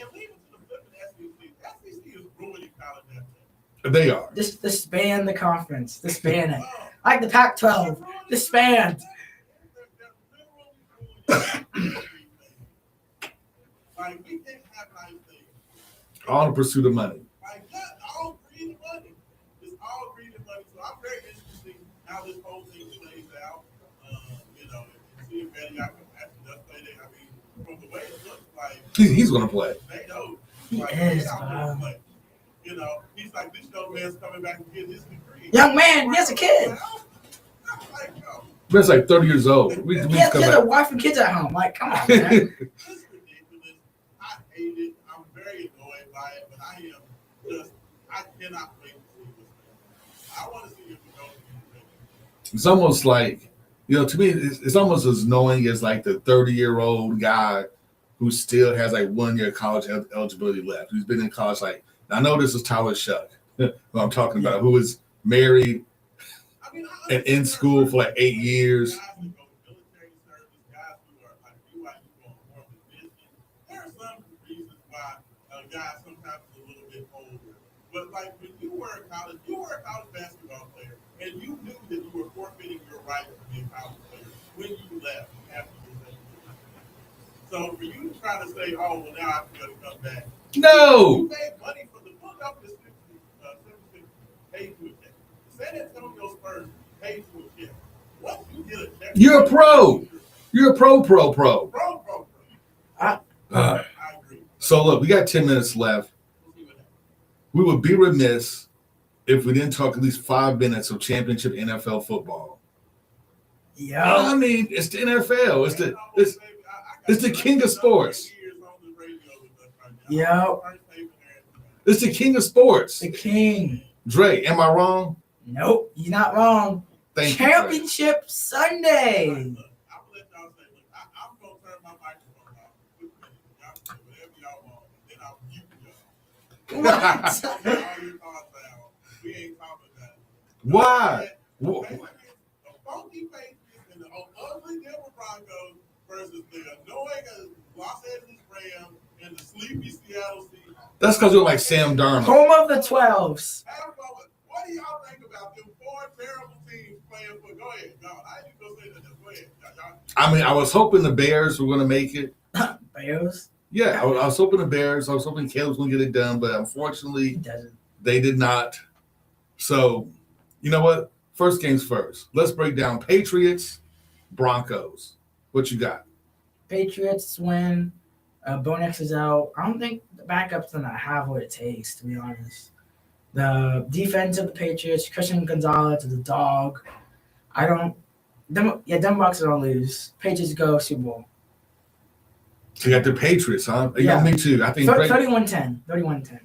They are. Just disband the conference. Disband it. Like the Pac-12. Disband. All in pursuit of money. All greed and money. It's all greed and money. So I'm very interested to see how this whole thing plays out. And see if Bediako actually does play there. I mean, from the way it looks like, he's going to play. They know. He like, is. Play. He's like, this young man's coming back and getting his degree. Young man, he has a kid. That's like 30 years old. He has a wife and kids at home. Like, come on, man. It's ridiculous. I hate it. I'm very annoyed by it, but I cannot wait to see this. I want to see if it goes. It's almost like, to me, it's almost as annoying as like the 30-year-old guy who still has like 1 year college eligibility left, who's been in college. Like, I know this is Tyler Shuck, who I'm talking about, who was married and in school for like 8 years. There are some reasons why a guy sometimes is a little bit older. But like when you were in college, you were a college basketball player, and you knew that you were forfeiting your right to be a college player when you left after you left. So for you to try to say, oh, well, now I'm going to come back. No. You made money from the book up to paid to a check. San Antonio Spurs paid to a check. Once you get a check, you're a pro. You're a pro. Pro. I agree. So look, we got 10 minutes left. We would be remiss if we didn't talk at least 5 minutes of championship NFL football. Yeah. I mean, it's the NFL. It's the king of sports. Yeah. It's the king of sports. The king. Dre, am I wrong? Nope, you're not wrong. Thank you. Dre. Championship Sunday. Look, I'm gonna let y'all say, look, I'm gonna turn my microphone off. Y'all can say whatever y'all want, and then I'll mute y'all. What? All your thoughts out. We ain't talking about it. Why? The funky Patriots and the ugly Denver Broncos versus the annoying Los Angeles Rams and the sleepy Seattle Seahawks. That's because you're like Sam Darnold. Home of the 12s. What do y'all think about them four terrible teams playing for? Go ahead, y'all. I ain't gonna say that. Go ahead, y'all. I mean, I was hoping the Bears were going to make it. Bears? Yeah, I was hoping the Bears. I was hoping Caleb was going to get it done, but He unfortunately, doesn't. they did not. So, you know what? First things first. Let's break down Patriots, Broncos. What you got? Patriots win. Bo Nix is out. I don't think the backup's going to have what it takes, to be honest. The defense of the Patriots, Christian Gonzalez is a dog. Them Bucks are going to lose. Patriots go Super Bowl. So you got the Patriots, huh? Yeah. Me too. I think 31-10. 31-10.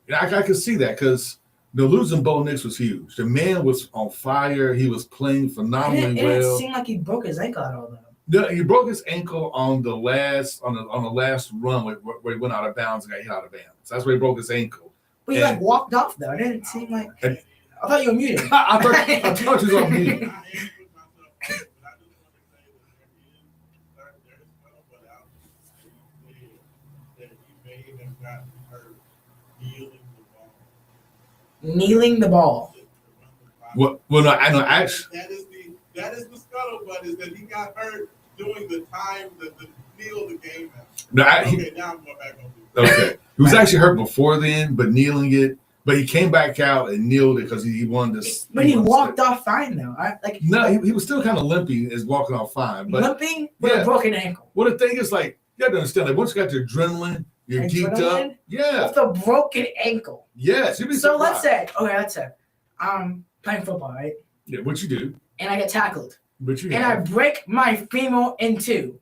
Yeah, I can see that because the losing Bo Nix was huge. The man was on fire. He was playing phenomenally It didn't well. seem like he broke his ankle at all, though. No, he broke his ankle on the last run where he went out of bounds and got hit out of bounds. That's where he broke his ankle. But he walked off though. It didn't seem like. I thought you were muted. I thought you was on mute. I am with myself, but I just want to say that there is but out that he may have gotten hurt Kneeling the ball. Well, no, I know. Actually, that is the scuttlebutt is that he got hurt doing the time the kneel the game out. No, now I'm going back on it. Okay, he was actually hurt before then, but kneeling it. But he came back out and kneeled it because he wanted to. But he walked off fine though. No, he was still kind of limping, is walking off fine. But limping with a broken ankle. Well, the thing is, like, you have to understand, like, once you got your adrenaline, you're geeked up. Yeah. With a broken ankle. Yes. So let's say, I'm playing football, right? Yeah, what you do. And I get tackled. And I break my femur in two.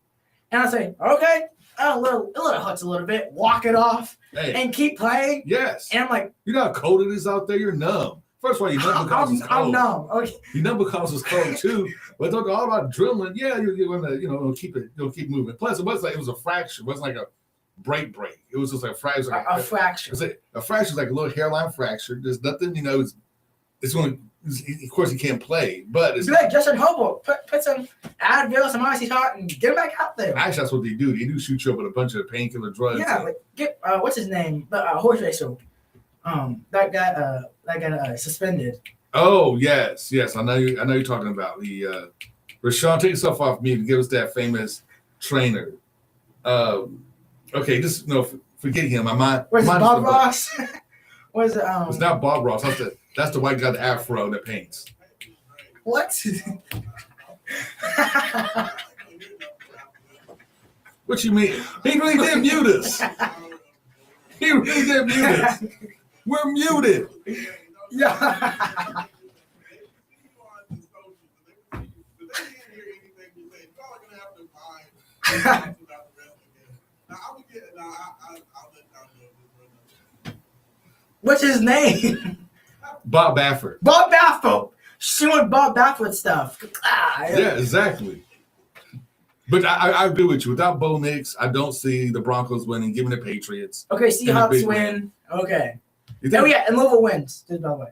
And I say, okay, a little hurts a little bit, walk it off, and keep playing. Yes. And I'm like, you know how cold it is out there? You're numb. First of all, you're numb because it's cold. I'm numb. Okay. You're numb because it's cold too. But talking all about adrenaline, yeah, you're gonna keep moving. Plus, it was a fracture. It wasn't like a break. It was just like a fracture. A fracture. A fracture is like a little hairline fracture. There's nothing, it's going to. Of course, he can't play, but it's like Justin Hobo. Put some Advil, some icy hot, and get him back out there. Actually, that's what they do. They do shoot you up with a bunch of painkiller drugs. Yeah, like get what's his name? The horse racer. That got suspended. Oh yes. I know you're talking about the Raashaan. Take yourself off mute and give us that famous trainer. Okay, just forget him. Where's Bob Ross? Where's It's not Bob Ross. That's the white guy, the afro that paints. What? What you mean? He really did mute us. He really did mute us. We're muted. Yeah. What's his name? Bob Baffert. Bob Baffert. She went Bob Baffert stuff. Yeah, exactly. But I agree with you. Without Bo Nix, I don't see the Broncos winning, giving the Patriots. Okay, Seahawks win. Okay. And Louisville wins. Just by the way.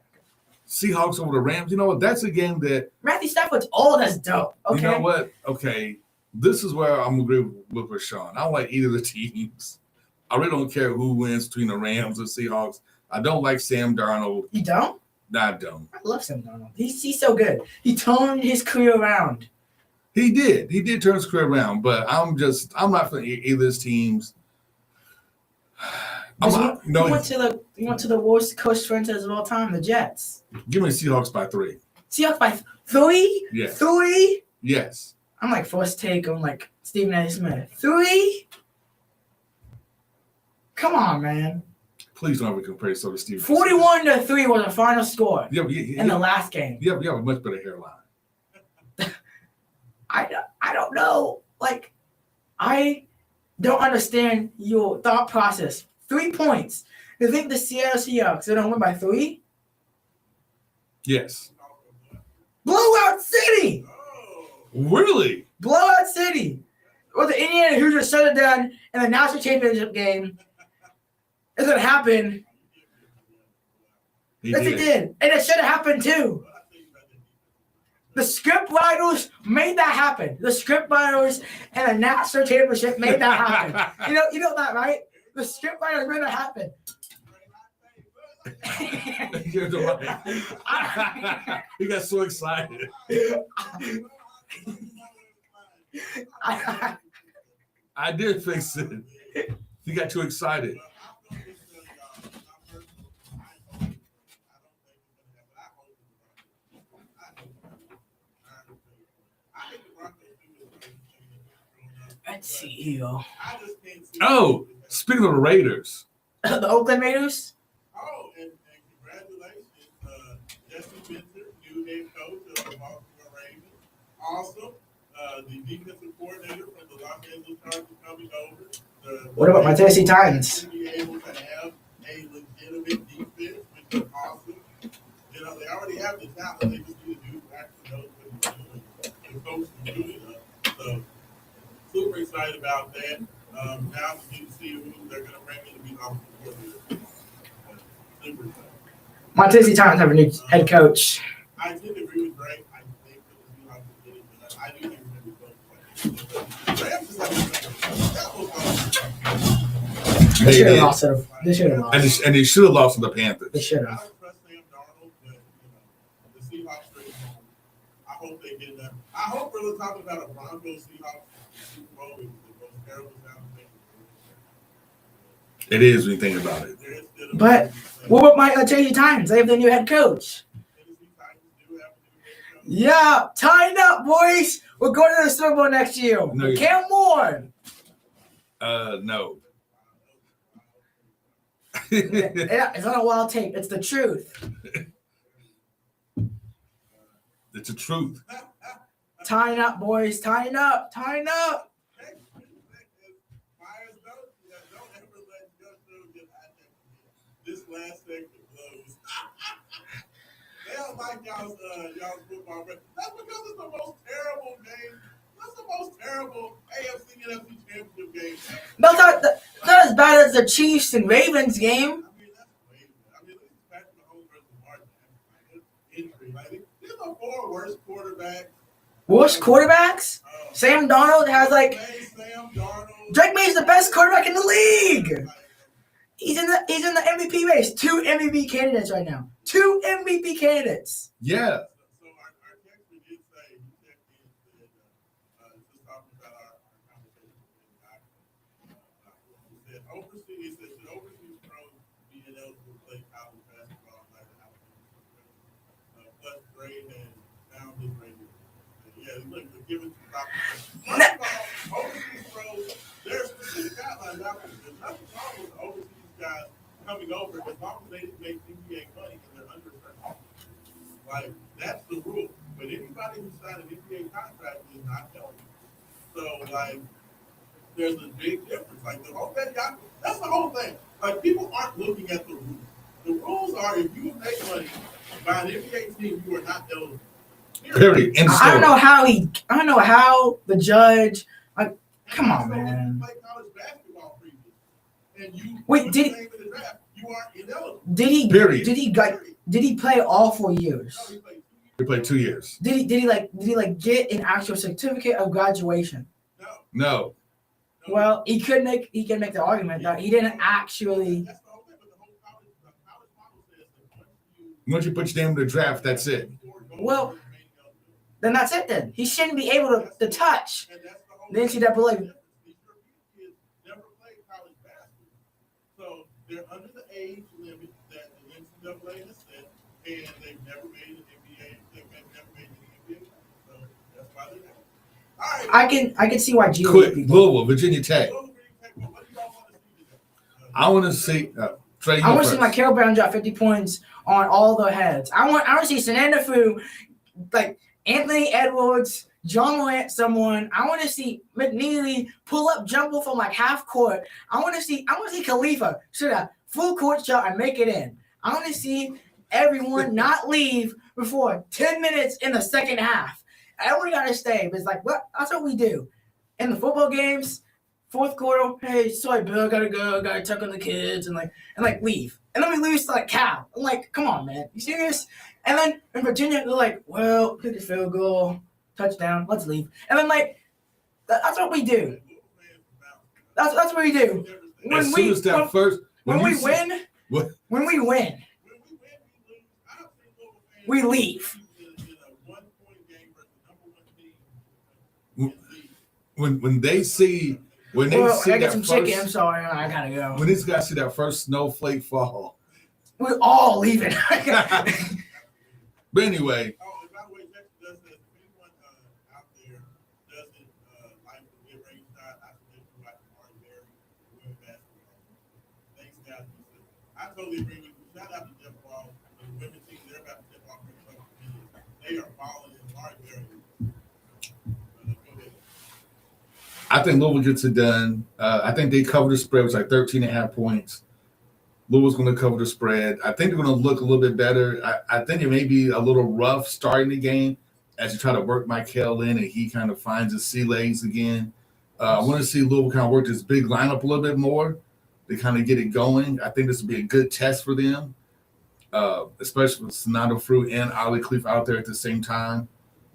Seahawks over the Rams. You know what? That's a game that Matthew Stafford's old as dope. Okay. You know what? Okay. This is where I'm agree with Raashaan. I don't like either of the teams. I really don't care who wins between the Rams and Seahawks. I don't like Sam Darnold. You don't? No, I don't. I love Sam Darnold. He's so good. He turned his career around. He did. He did turn his career around, but I'm not for either of his teams. He went to the worst coach franchise of all time, the Jets. Give me Seahawks by 3. Seahawks by 3? Yes. 3? Yes. I'm like first take on like Stephen A. Smith. 3? Come on, man. Please don't ever compare yourself to Stephen. 41-3 was the final score in the last game. You have a much better hairline. I don't know. Like, I don't understand your thought process. 3 points. You think the Seattle Seahawks are going to win by 3? Yes. Blowout City. Oh, Really? Blowout City. Well, the Indiana Hoosiers shut it down in the national championship game. It didn't happen. He Yes, it did. And it should have happened too. The script writers made that happen. The script writers and the national championship made that happen. You know that, right? The script writers made that happen. You're the right. He got so excited. I did fix it. He got too excited. Let's see here. Oh, speaking of the Raiders. The Oakland Raiders? Oh, and congratulations, Jesse Winter, new head coach of the Baltimore Ravens. Awesome. The defensive coordinator from the Los Angeles Chargers coming over. What about my Tennessee Titans? To be able to have a legitimate defense, which is awesome. You know, they already have the talent. They just need to do actually know what they're doing. The coach is doing it. So, super excited about that. Now we need to see who they're going to bring in to be offensive coordinator. Super excited. My Tennessee Titans have a new head coach. I did agree with Greg. I think that the Seahawks are getting it. I do think we're going to be close. Rams is like that was They should have lost to the, They should have lost. And they should have lost to the Panthers. They should I have. don't trust Sam Darnold, but the Seahawks are. I hope they get that. I hope we're talking about a Broncos Seahawks Super Bowl is the most terrible sounding thing. It is when you think about it. But what about my Tennessee Titans? They have the new head coach. Tennessee Titans do have a new head coach. Yeah, tighten up, boys. We're going to the Super Bowl next year. No, Cam Moore. No. It's not a wild take. It's the truth. It's the truth. Tighten up, boys. Tighten up. Tighten up. This last segment blows. They don't like y'all's football, but that's because it's the most terrible game. That's the most terrible AFC and NFC championship game ever. But not as bad as the Chiefs and Ravens game. I mean, that's crazy. I mean, look at Patrick Mahomes versus Martin. Injury. Like, these are four worst quarterbacks. Worst quarterbacks? Sam Darnold has Sam Darnold. Drake May's the best quarterback in the league. He's in the MVP race. 2 MVP candidates right now. 2 MVP candidates. Yeah. So our texter did say, he checked in and said, just talking about our conversation with the he said, should overseas pros be ineligible to play college basketball like the Alabama? Plus, Gray has found his radio. Yeah, look, we're giving some topics. First of all, overseas pros, there's specific guidelines out there. There's nothing wrong with overseas guys coming over as long as they didn't make NBA money and they're under a certain. Like, that's the rule. But anybody who signed an NBA contract is not eligible. So, like, there's a big difference. Like, that's the whole thing. Like, people aren't looking at the rules. The rules are if you make money by an NBA team, you are not eligible. Period. I don't know how the judge. Come on, man. Play college basketball previously, and you Wait, put did- your name in the draft, you are ineligible. Did he Period. play all 4 years? No, he played 2 years. We played 2 years. Did he get an actual certificate of graduation? No. Well, he can make the argument that he didn't actually. That's the whole thing. But the whole college model says that Once you put your name in the draft, that's it. Well, then that's it. Then he shouldn't be able to touch the NCAA. These European kids never played college basketball, so they're under the age limit that the NCAA has set, and they've never made an NBA. They've never made an NBA. So that's why they're there. All right. I can see why Gio Quick, would be Louisville, Virginia Tech. What do y'all want to see today? I want to see. Trey, you I go want to see first. my Carol Brown drop 50 points on all the heads. I want to see Sanandafu, like Anthony Edwards, John Morant, someone. I want to see McNeely pull up jumper from like half court. I want to see Khalifa shoot a full court shot and make it in. I want to see everyone not leave before 10 minutes in the second half. Everyone got to stay. But it's like, what? That's what we do. In the football games, fourth quarter, hey, sorry, Bill, gotta go, gotta check on the kids, and leave. And then we lose to like Cal. I'm like, come on, man, you serious? And then in Virginia, they're like, well, kick a field goal, touchdown, let's leave. And then like, that's what we do. That's what we do. As soon as that first, when we win, we leave. When they see I that get some first, chicken. I'm sorry, I gotta go. When these guys see that first snowflake fall, we're all leaving. But anyway. Oh, and by the way, Texas does this. If anyone out there doesn't like the mid-range shot, I suggest you watch Martin Berry women basketball. Thanks, guys. I totally agree with you. Shout out to Jeff Ball. The women's team, they're about to step off their social media. They are following Martin Berry. I think Louisville gets it done. I think they cover the spread. It was like 13.5 points. Louisville's going to cover the spread. I think they're going to look a little bit better. I think it may be a little rough starting the game as you try to work Michael in and he kind of finds his sea legs again. I want to see Louisville kind of work this big lineup a little bit more to kind of get it going. I think this will be a good test for them, especially with Sonato Fruit and Ollie Cleef out there at the same time.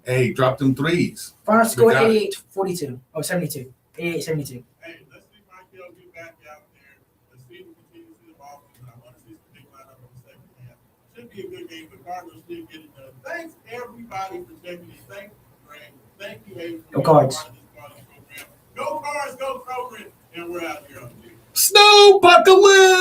Hey, drop them threes. Final score 88-42. Oh, 72. 88-72. Hey, let's see Michael get back out there. Let's see him continue to see the ball. I want to see some big lineup in the second half. Should be a good game, but Cardinals should get it done. Thanks, everybody, for checking in. Thank you, Greg. Thank you, Abe. Go Cards. Go Cards, go Kroger. And we're out here on the Snow buckle in!